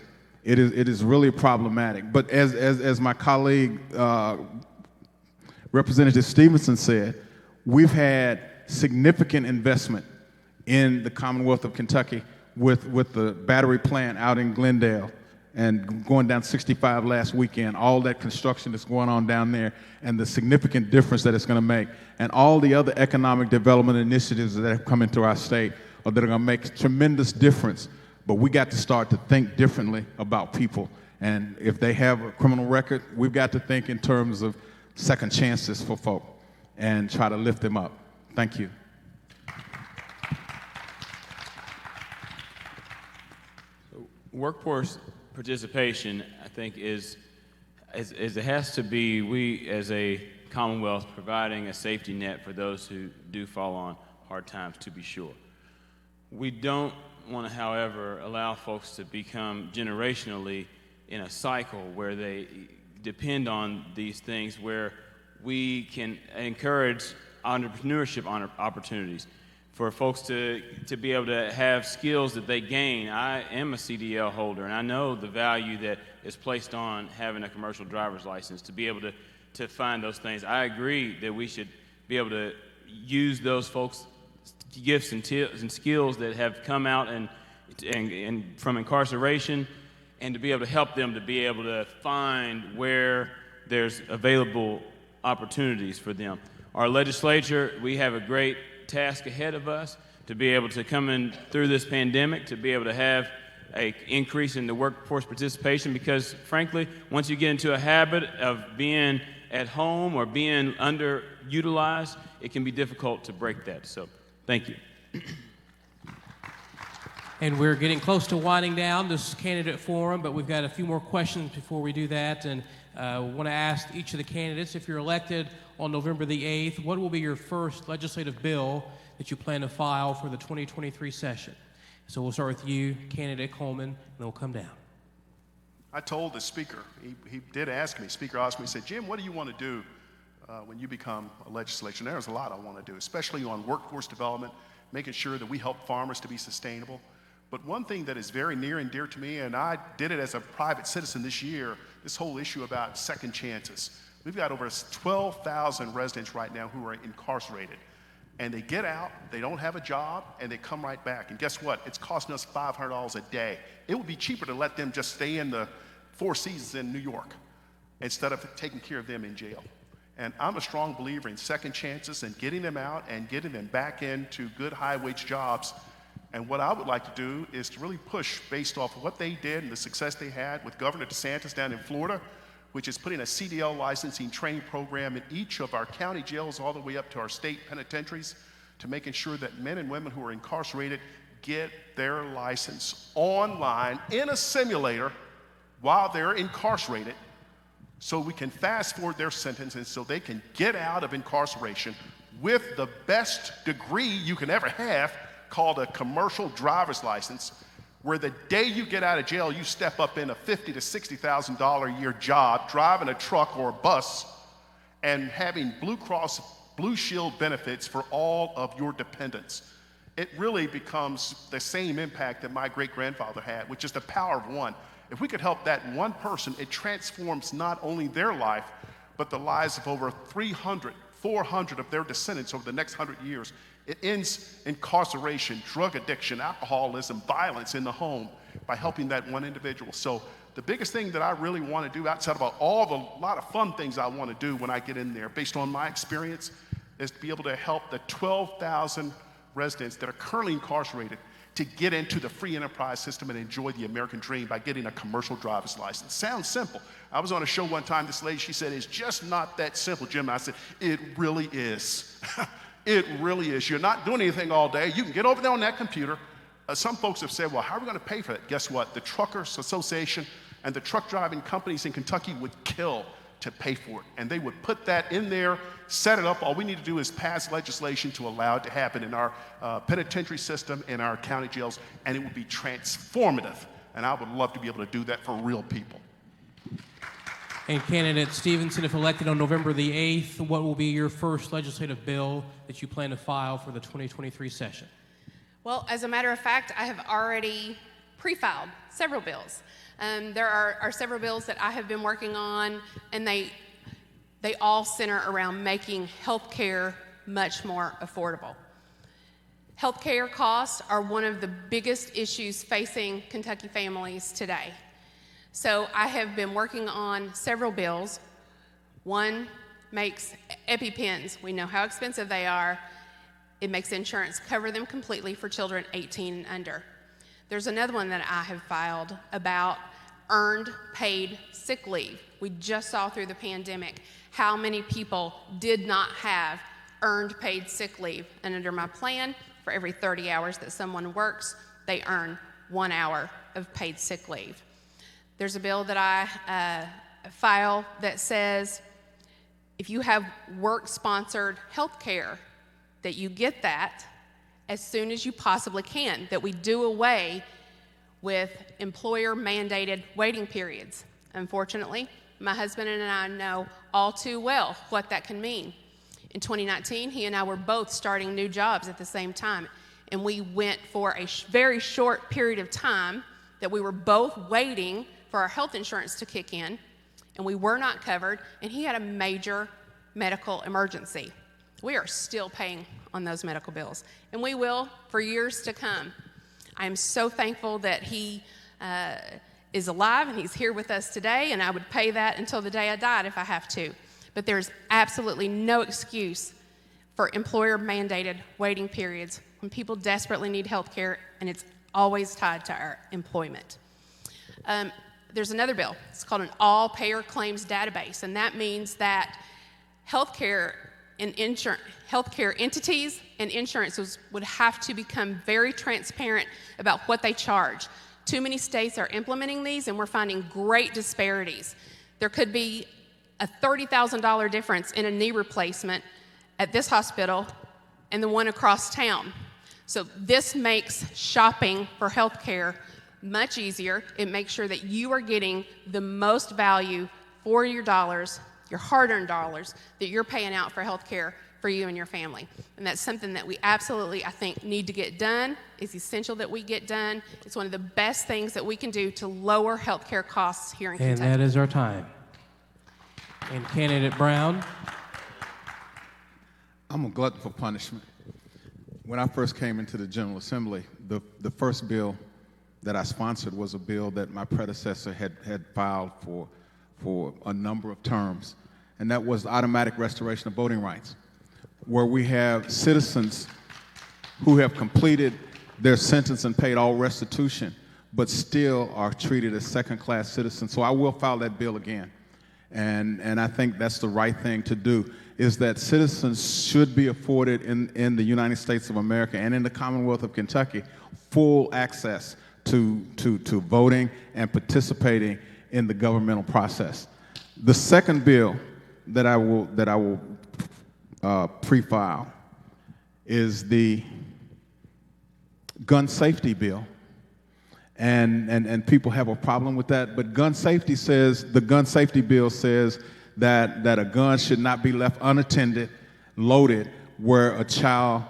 It is really problematic. But as my colleague, Representative Stevenson said, we've had significant investment in the Commonwealth of Kentucky with the battery plant out in Glendale and going down 65 last weekend, all that construction that's going on down there and the significant difference that it's going to make, and all the other economic development initiatives that have come into our state that are going to make a tremendous difference. But we got to start to think differently about people. And if they have a criminal record, we've got to think in terms of second chances for folk and try to lift them up. Thank you. Workforce participation, I think, is it has to be, we as a Commonwealth providing a safety net for those who do fall on hard times, to be sure. We don't want to, however, allow folks to become generationally in a cycle where they depend on these things, where we can encourage entrepreneurship opportunities for folks to be able to have skills that they gain. I am a CDL holder, and I know the value that is placed on having a commercial driver's license to be able to find those things. I agree that we should be able to use those folks' gifts and skills that have come out and from incarceration, and to be able to help them to be able to find where there's available opportunities for them. Our legislature, we have a great task ahead of us to be able to come in through this pandemic, to be able to have an increase in the workforce participation, because frankly, once you get into a habit of being at home or being underutilized, it can be difficult to break that. So thank you. And we're getting close to winding down this candidate forum, but we've got a few more questions before we do that. And want to ask each of the candidates, if you're elected on November the 8th, what will be your first legislative bill that you plan to file for the 2023 session? So we'll start with you, candidate Coleman, and then we'll come down. I told the speaker, he did ask me, speaker asked me, he said, Jim, what do you want to do when you become a legislator? There's a lot I want to do, especially on workforce development, making sure that we help farmers to be sustainable. But one thing that is very near and dear to me, and I did it as a private citizen this year, this whole issue about second chances. We've got over 12,000 residents right now who are incarcerated. And they get out, they don't have a job, and they come right back. And guess what? It's costing us $500 a day. It would be cheaper to let them just stay in the Four Seasons in New York instead of taking care of them in jail. And I'm a strong believer in second chances and getting them out and getting them back into good high-wage jobs. And what I would like to do is to really push based off of what they did and the success they had with Governor DeSantis down in Florida, which is putting a CDL licensing training program in each of our county jails all the way up to our state penitentiaries, to making sure that men and women who are incarcerated get their license online in a simulator while they're incarcerated, so we can fast forward their sentence and so they can get out of incarceration with the best degree you can ever have, called a commercial driver's license, where the day you get out of jail, you step up in a $50,000 to $60,000 a year job, driving a truck or a bus, and having Blue Cross Blue Shield benefits for all of your dependents. It really becomes the same impact that my great-grandfather had, which is the power of one. If we could help that one person, it transforms not only their life, but the lives of over 300, 400 of their descendants over the next 100 years. It ends incarceration, drug addiction, alcoholism, violence in the home by helping that one individual. So the biggest thing that I really want to do, outside of all the lot of fun things I want to do when I get in there, based on my experience, is to be able to help the 12,000 residents that are currently incarcerated to get into the free enterprise system and enjoy the American dream by getting a commercial driver's license. Sounds simple. I was on a show one time, this lady, she said, it's just not that simple, Jim. And I said, it really is. It really is. You're not doing anything all day. You can get over there on that computer. Some folks have said, well, how are we going to pay for that? Guess what? The Truckers Association and the truck driving companies in Kentucky would kill to pay for it. And they would put that in there, set it up. All we need to do is pass legislation to allow it to happen in our penitentiary system, in our county jails, and it would be transformative. And I would love to be able to do that for real people. And candidate Stevenson, if elected on November the 8th, what will be your first legislative bill that you plan to file for the 2023 session? Well, as a matter of fact, I have already pre-filed several bills. There are several bills that I have been working on, and they all center around making health care much more affordable. Health care costs are one of the biggest issues facing Kentucky families today. So I have been working on several bills. One makes EpiPens. We know how expensive they are. It makes insurance cover them completely for children 18 and under. There's another one that I have filed about earned paid sick leave. We just saw through the pandemic how many people did not have earned paid sick leave. And under my plan, for every 30 hours that someone works, they earn 1 hour of paid sick leave. There's a bill that I file that says if you have work-sponsored health care, that you get that as soon as you possibly can, that we do away with employer-mandated waiting periods. Unfortunately, my husband and I know all too well what that can mean. In 2019, he and I were both starting new jobs at the same time, and we went for a very short period of time that we were both waiting for our health insurance to kick in, and we were not covered, and he had a major medical emergency. We are still paying on those medical bills, and we will for years to come. I'm so thankful that he is alive and he's here with us today, and I would pay that until the day I died if I have to. But there's absolutely no excuse for employer-mandated waiting periods when people desperately need health care, and it's always tied to our employment. There's another bill. It's called an all-payer claims database, and that means that healthcare entities and insurances would have to become very transparent about what they charge. Too many states are implementing these, and we're finding great disparities. There could be a $30,000 difference in a knee replacement at this hospital and the one across town. So this makes shopping for health care much easier. It makes sure that you are getting the most value for your dollars, your hard-earned dollars, that you're paying out for health care for you and your family. And that's something that we absolutely, I think, need to get done. It's essential that we get done. It's one of the best things that we can do to lower health care costs here in Kentucky. And that is our time. And candidate Brown. I'm a glutton for punishment. When I first came into the General Assembly, the first bill that I sponsored was a bill that my predecessor had filed for a number of terms, and that was the automatic restoration of voting rights, where we have citizens who have completed their sentence and paid all restitution, but still are treated as second-class citizens. So I will file that bill again. And I think that's the right thing to do, is that citizens should be afforded in the United States of America and in the Commonwealth of Kentucky full access to voting and participating in the governmental process. The second bill that I will pre-file is the gun safety bill. And people have a problem with that, but the gun safety bill says that a gun should not be left unattended, loaded, where a child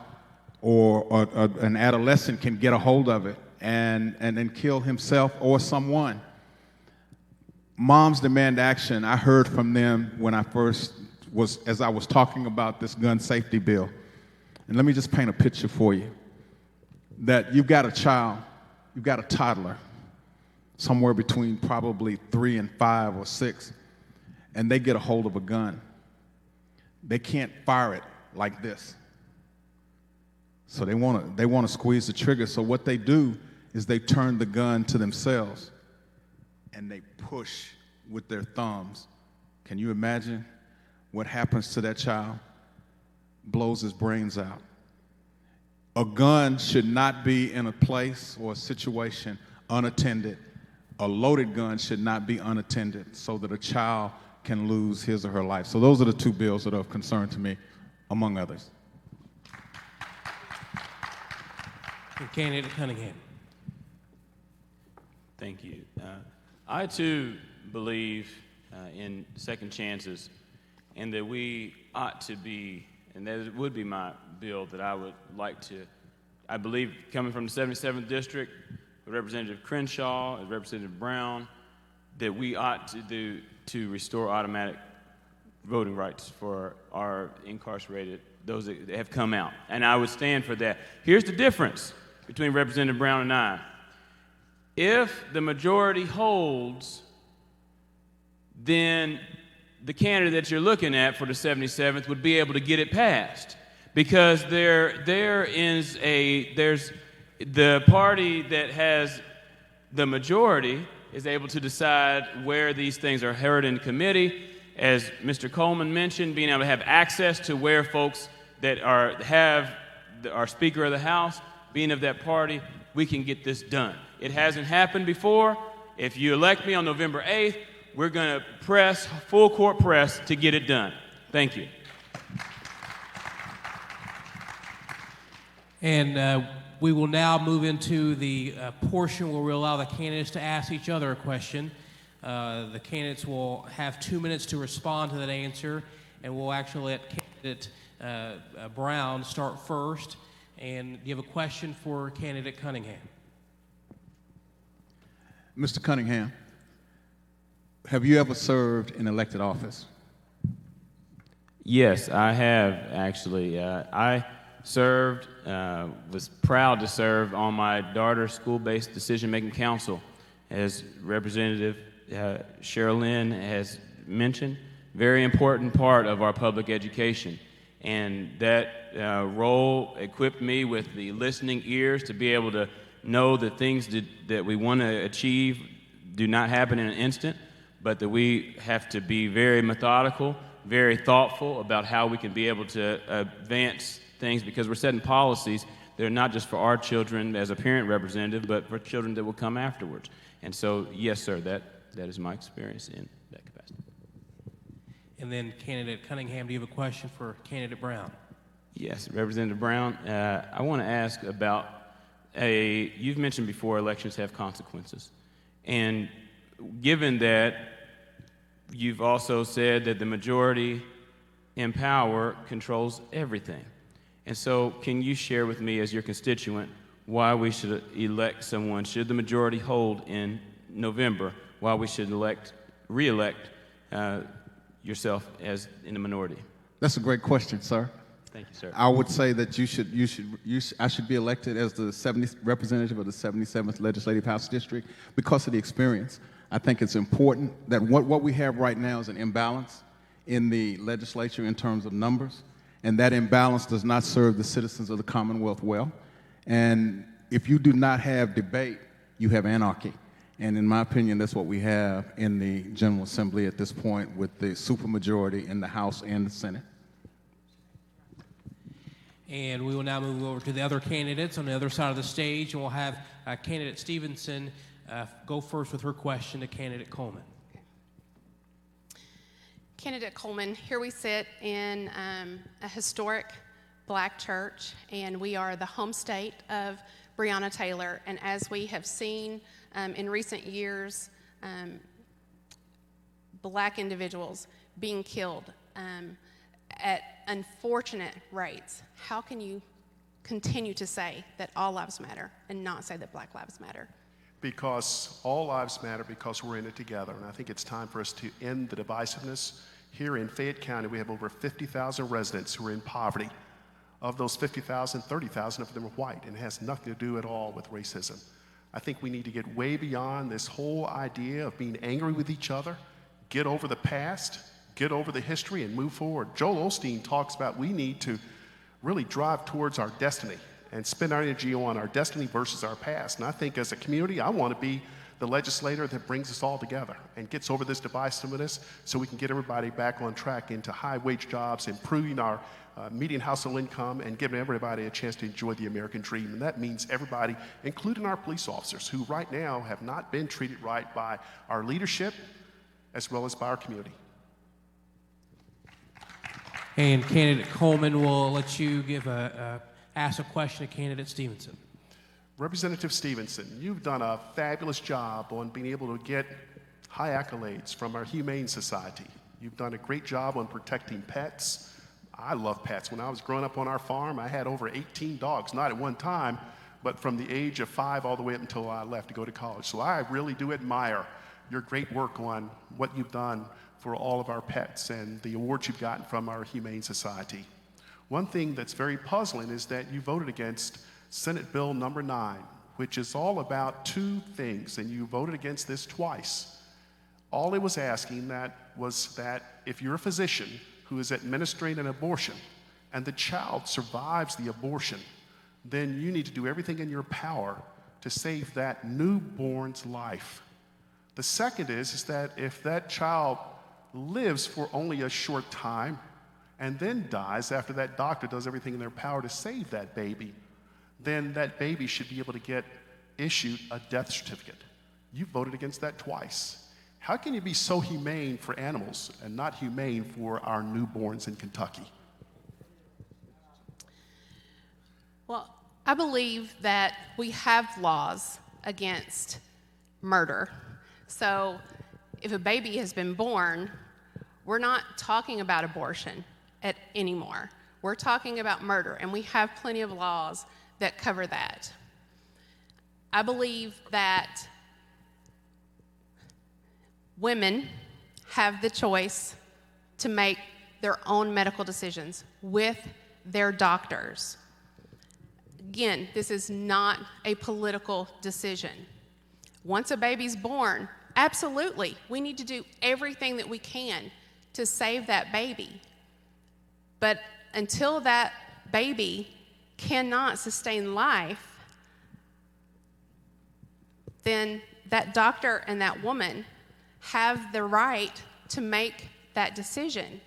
or an adolescent can get a hold of it and then kill himself or someone. Moms demand action. I heard from them when as I was talking about this gun safety bill. And let me just paint a picture for you, that you've got a child, you've got a toddler, somewhere between probably 3 and 5 or 6, and they get a hold of a gun. They can't fire it like this. So they want to squeeze the trigger. So what they do is they turn the gun to themselves and they push with their thumbs. Can you imagine what happens to that child? Blows his brains out. A gun should not be in a place or a situation unattended. A loaded gun should not be unattended so that a child can lose his or her life. So those are the two bills that are of concern to me, among others. Candidate Cunningham. Thank you. I too believe in second chances, and that we ought to be, and that would be my bill that I would like to, I believe, coming from the 77th District, with Representative Crenshaw and Representative Brown, that we ought to do to restore automatic voting rights for our incarcerated, those that have come out. And I would stand for that. Here's the difference between Representative Brown and I. If the majority holds, then the candidate that you're looking at for the 77th would be able to get it passed, because there's the party that has the majority is able to decide where these things are heard in committee. As Mr. Coleman mentioned, being able to have access to where folks that have our Speaker of the House, being of that party, we can get this done. It hasn't happened before. If you elect me on November 8th, we're going to press, full court press, to get it done. Thank you. And we will now move into the portion where we allow the candidates to ask each other a question. The candidates will have 2 minutes to respond to that answer, and we'll actually let candidate Brown start first. And do you have a question for candidate Cunningham? Mr. Cunningham, have you ever served in elected office? Yes, I have, actually. I served, was proud to serve on my daughter's school-based decision-making council. As Representative CHERLYNN has mentioned, very important part of our public education. And that role equipped me with the listening ears to be able to know that things that we want to achieve do not happen in an instant, but that we have to be very methodical, very thoughtful about how we can be able to advance things, because we're setting policies that are not just for our children as a parent representative, but for children that will come afterwards. And so, yes, sir, that is my experience in that capacity. And then candidate Cunningham, do you have a question for candidate Brown? Yes, Representative Brown, I want to ask about you've mentioned before elections have consequences. And given that, you've also said that the majority in power controls everything. And so can you share with me, as your constituent, why we should elect someone, should the majority hold in November, why we should re-elect yourself as in the minority? That's a great question, sir. Thank you, sir. I would say that I should be elected as the representative of the 77th Legislative House District because of the experience. I think it's important that what we have right now is an imbalance in the legislature in terms of numbers, and that imbalance does not serve the citizens of the Commonwealth well. And if you do not have debate, you have anarchy. And in my opinion, that's what we have in the General Assembly at this point, with the supermajority in the House and the Senate. And we will now move over to the other candidates on the other side of the stage, and we'll have candidate Stevenson go first with her question to candidate Coleman. Candidate Coleman, here we sit in a historic Black church, and we are the home state of Breonna Taylor. And as we have seen in recent years, Black individuals being killed at unfortunate rates, how can you continue to say that all lives matter and not say that Black lives matter? Because all lives matter, because we're in it together. And I think it's time for us to end the divisiveness. Here in Fayette County, we have over 50,000 residents who are in poverty. Of those 50,000, 30,000 of them are white, and it has nothing to do at all with racism. I think we need to get way beyond this whole idea of being angry with each other, get over the past, get over the history, and move forward. Joel Osteen talks about we need to really drive towards our destiny. and spend our energy on our destiny versus our past. And I think as a community, I want to be the legislator that brings us all together and gets over this divisiveness so we can get everybody back on track into high-wage jobs, improving our median household income, and giving everybody a chance to enjoy the American dream. And that means everybody, including our police officers, who right now have not been treated right by our leadership as well as by our community. And Candidate Coleman will let you ask a question to Candidate Stevenson. Representative Stevenson, you've done a fabulous job on being able to get high accolades from our Humane Society. You've done a great job on protecting pets. I love pets. When I was growing up on our farm, I had over 18 dogs, not at one time, but from the age of 5 all the way up until I left to go to college. So I really do admire your great work on what you've done for all of our pets and the awards you've gotten from our Humane Society. One thing that's very puzzling is that you voted against Senate Bill number 9, which is all about 2 things, and you voted against this twice. All it was asking was that if you're a physician who is administering an abortion and the child survives the abortion, then you need to do everything in your power to save that newborn's life. The second is that if that child lives for only a short time and then dies after that doctor does everything in their power to save that baby, then that baby should be able to get issued a death certificate. You voted against that twice. How can you be so humane for animals and not humane for our newborns in Kentucky? Well, I believe that we have laws against murder. So if a baby has been born, we're not talking about abortion anymore. We're talking about murder, and we have plenty of laws that cover that. I believe that women have the choice to make their own medical decisions with their doctors. Again, this is not a political decision. Once a baby's born, absolutely, we need to do everything that we can to save that baby. But until that baby cannot sustain life, then that doctor and that woman have the right to make that decision.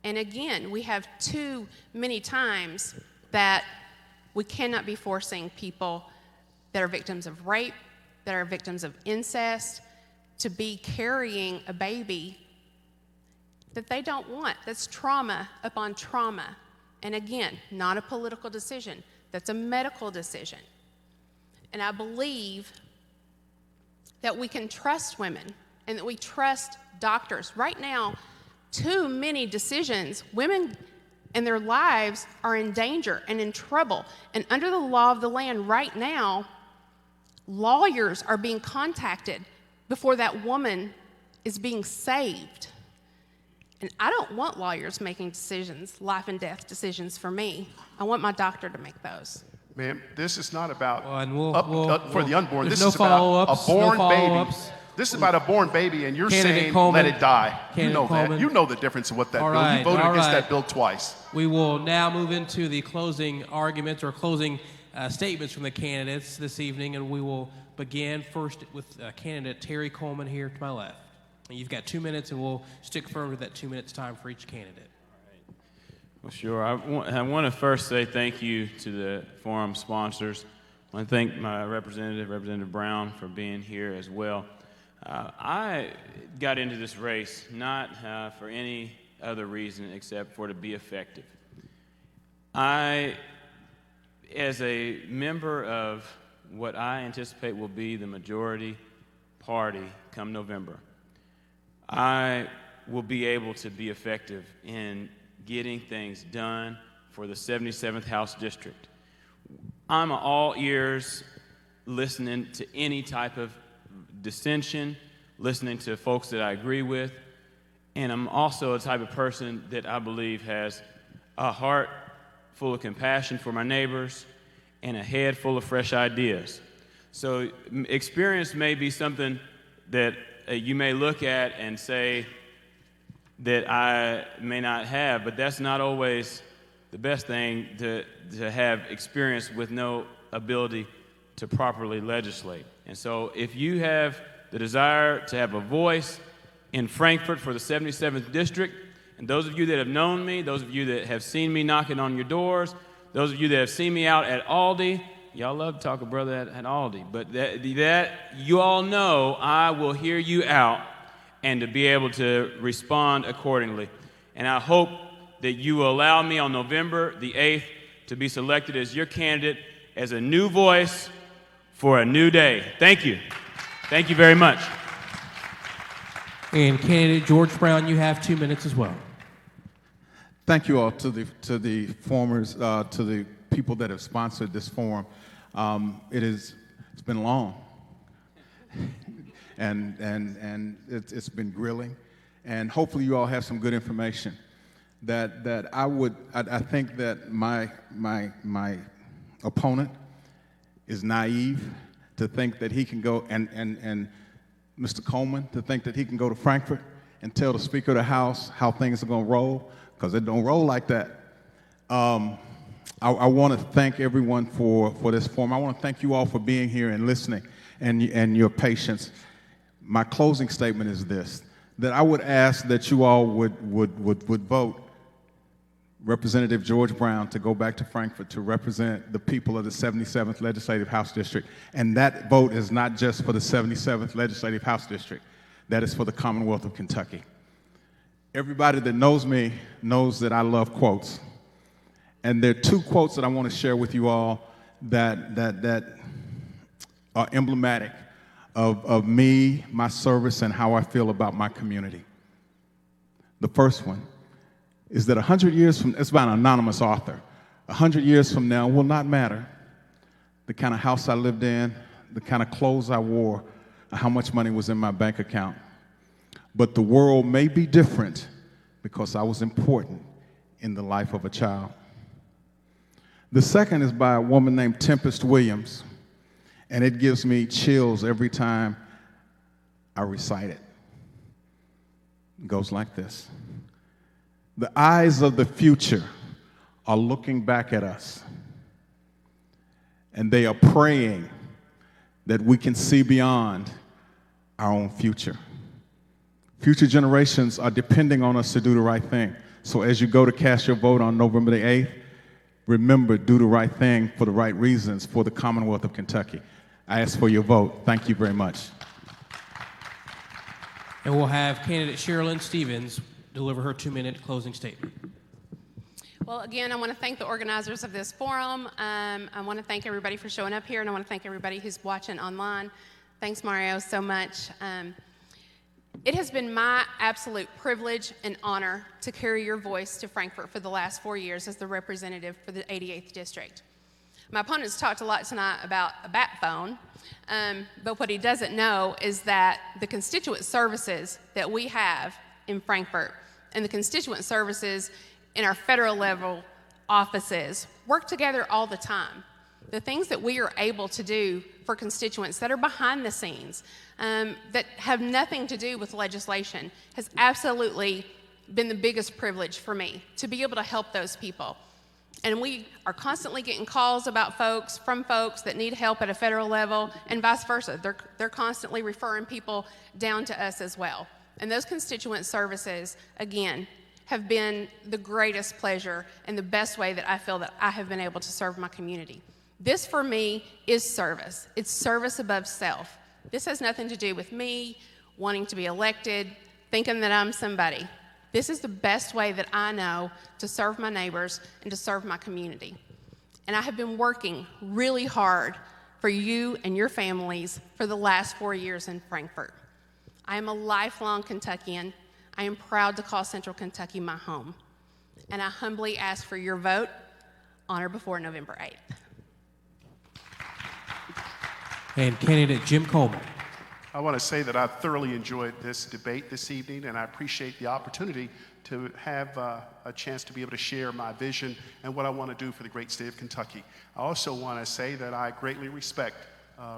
And again, we have too many times that we cannot be forcing people that are victims of rape, that are victims of incest, to be carrying a baby that they don't want. That's trauma upon trauma. And again, not a political decision. That's a medical decision. And I believe that we can trust women and that we trust doctors. Right now, too many decisions, women and their lives are in danger and in trouble. And under the law of the land right now, lawyers are being contacted before that woman is being saved. And I don't want lawyers making decisions, life and death decisions for me. I want my doctor to make those. Ma'am, this is not about for the unborn. This no is about a born baby. This This is about a born baby, and you're Candidate saying Coleman, let it die. You know Coleman. that. You know the difference of what that All bill. right, You voted all against right. that bill twice. We will now move into the closing arguments or closing statements from the candidates this evening, and we will begin first with candidate Terry Coleman here to my left. And you've got 2 minutes, and we'll stick firm to that 2 minutes time for each candidate. Well, sure. I want to first say thank you to the forum sponsors. I want to thank my Representative Brown, for being here as well. I got into this race not for any other reason except for to be effective. I, as a member of what I anticipate will be the majority party come November, I will be able to be effective in getting things done for the 77th House District. I'm all ears listening to any type of dissension, listening to folks that I agree with, and I'm also a type of person that I believe has a heart full of compassion for my neighbors and a head full of fresh ideas. So experience may be something that you may look at and say that I may not have, but that's not always the best thing to have experience with no ability to properly legislate. And so if you have the desire to have a voice in Frankfort for the 77th District, and those of you that have known me, those of you that have seen me knocking on your doors, those of you that have seen me out at Aldi, y'all love to talk a brother at Aldi, but that you all know I will hear you out and to be able to respond accordingly. And I hope that you will allow me on November the 8th to be selected as your candidate as a new voice for a new day. Thank you. Thank you very much. And candidate George Brown, you have 2 minutes as well. Thank you all to the formers, to the people that have sponsored this forum. It's been long, and it's been grilling, and hopefully you all have some good information. I think that my opponent is naive to think that he can go, and Mr. Coleman, to think that he can go to Frankfort and tell the Speaker of the House how things are going to roll, because it don't roll like that. I want to thank everyone for this forum. I want to thank you all for being here and listening and your patience. My closing statement is this, that I would ask that you all would vote Representative George Brown to go back to Frankfort to represent the people of the 77th Legislative House District. And that vote is not just for the 77th Legislative House District. That is for the Commonwealth of Kentucky. Everybody that knows me knows that I love quotes. And there are two quotes that I want to share with you all that are emblematic of me, my service, and how I feel about my community. The first one is that 100 years from, it's by an anonymous author, 100 years from now will not matter the kind of house I lived in, the kind of clothes I wore, or how much money was in my bank account. But the world may be different because I was important in the life of a child. The second is by a woman named Tempest Williams, and it gives me chills every time I recite it. It goes like this. The eyes of the future are looking back at us, and they are praying that we can see beyond our own future. Future generations are depending on us to do the right thing. So as you go to cast your vote on November the 8th, remember, do the right thing for the right reasons for the Commonwealth of Kentucky. I ask for your vote. Thank you very much. And we'll have candidate CHERLYNN Stevens deliver her 2-minute closing statement. Well, again, I want to thank the organizers of this forum. I want to thank everybody for showing up here, and I want to thank everybody who's watching online. Thanks, Mario, so much. It has been my absolute privilege and honor to carry your voice to Frankfort for the last 4 years as the representative for the 88th District. My opponent's talked a lot tonight about a bat phone, but what he doesn't know is that the constituent services that we have in Frankfort and the constituent services in our federal level offices work together all the time. The things that we are able to do for constituents that are behind the scenes, that have nothing to do with legislation, has absolutely been the biggest privilege for me, to be able to help those people. And we are constantly getting calls about from folks that need help at a federal level, and vice versa. They're constantly referring people down to us as well. And those constituent services, again, have been the greatest pleasure and the best way that I feel that I have been able to serve my community. This, for me, is service. It's service above self. This has nothing to do with me wanting to be elected, thinking that I'm somebody. This is the best way that I know to serve my neighbors and to serve my community. And I have been working really hard for you and your families for the last 4 years in Frankfort. I am a lifelong Kentuckian. I am proud to call Central Kentucky my home. And I humbly ask for your vote on or before November 8th. And candidate Jim Coleman. I want to say that I thoroughly enjoyed this debate this evening, and I appreciate the opportunity to have a chance to be able to share my vision and what I want to do for the great state of Kentucky. I also want to say that I greatly respect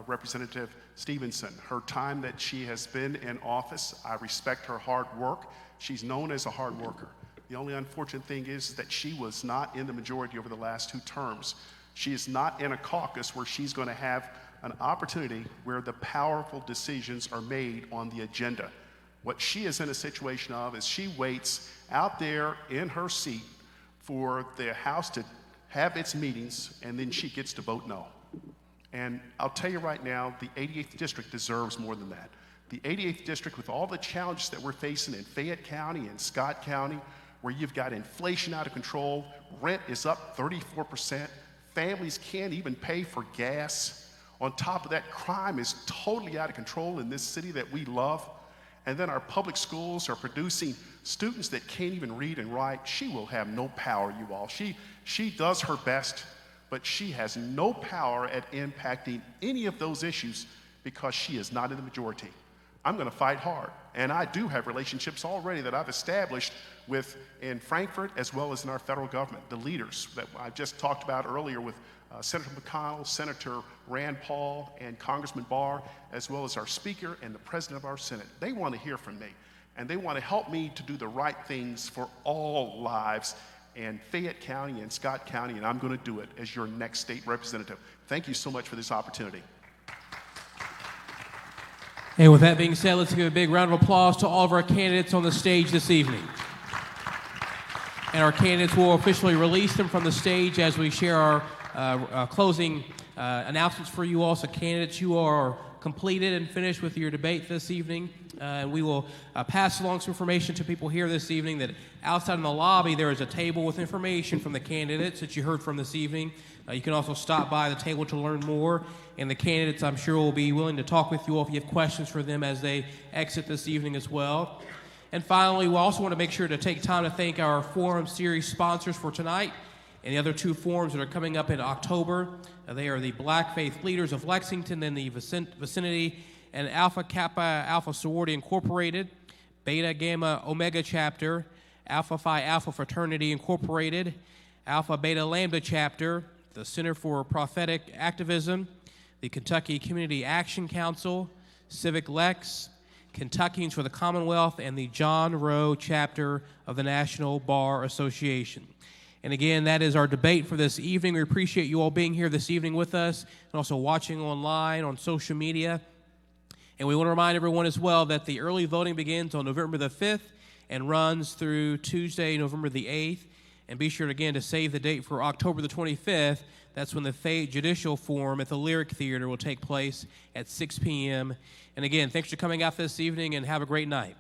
Representative Stevenson. Her time that she has been in office, I respect her hard work. She's known as a hard worker. The only unfortunate thing is that she was not in the majority over the last 2 terms. She is not in a caucus where she's going to have an opportunity where the powerful decisions are made on the agenda. What she is in a situation of is she waits out there in her seat for the House to have its meetings, and then she gets to vote no. And I'll tell you right now, the 88th District deserves more than that. The 88th District, with all the challenges that we're facing in Fayette County and Scott County, where you've got inflation out of control, rent is up 34%, families can't even pay for gas. On top of that, crime is totally out of control in this city that we love. And then our public schools are producing students that can't even read and write. She will have no power, you all. She does her best, but she has no power at impacting any of those issues because she is not in the majority. I'm going to fight hard, and I do have relationships already that I've established in Frankfurt as well as in our federal government. The leaders that I just talked about earlier with Senator McConnell, Senator Rand Paul, and Congressman Barr, as well as our Speaker and the President of our Senate. They want to hear from me, and they want to help me to do the right things for all lives in Fayette County and Scott County, and I'm going to do it as your next state representative. Thank you so much for this opportunity. And with that being said, let's give a big round of applause to all of our candidates on the stage this evening. And our candidates will officially release them from the stage as we share our closing announcements for you all. So candidates, you are completed and finished with your debate this evening. And we will pass along some information to people here this evening that outside in the lobby there is a table with information from the candidates that you heard from this evening. You can also stop by the table to learn more. And the candidates, I'm sure, will be willing to talk with you all if you have questions for them as they exit this evening as well. And finally, we also want to make sure to take time to thank our Forum Series sponsors for tonight and the other 2 forums that are coming up in October. They are the Black Faith Leaders of Lexington and the Vicinity, and Alpha Kappa Alpha Sorority Incorporated, Beta Gamma Omega Chapter, Alpha Phi Alpha Fraternity Incorporated, Alpha Beta Lambda Chapter, the Center for Prophetic Activism, the Kentucky Community Action Council, Civic Lex, Kentuckians for the Commonwealth, and the John Rowe chapter of the National Bar Association. And again, that is our debate for this evening. We appreciate you all being here this evening with us and also watching online on social media. And we want to remind everyone as well that the early voting begins on November the 5th and runs through Tuesday, November the 8th. And be sure, again, to save the date for October the 25th. That's when the Fayette Judicial Forum at the Lyric Theater will take place at 6 p.m. And again, thanks for coming out this evening, and have a great night.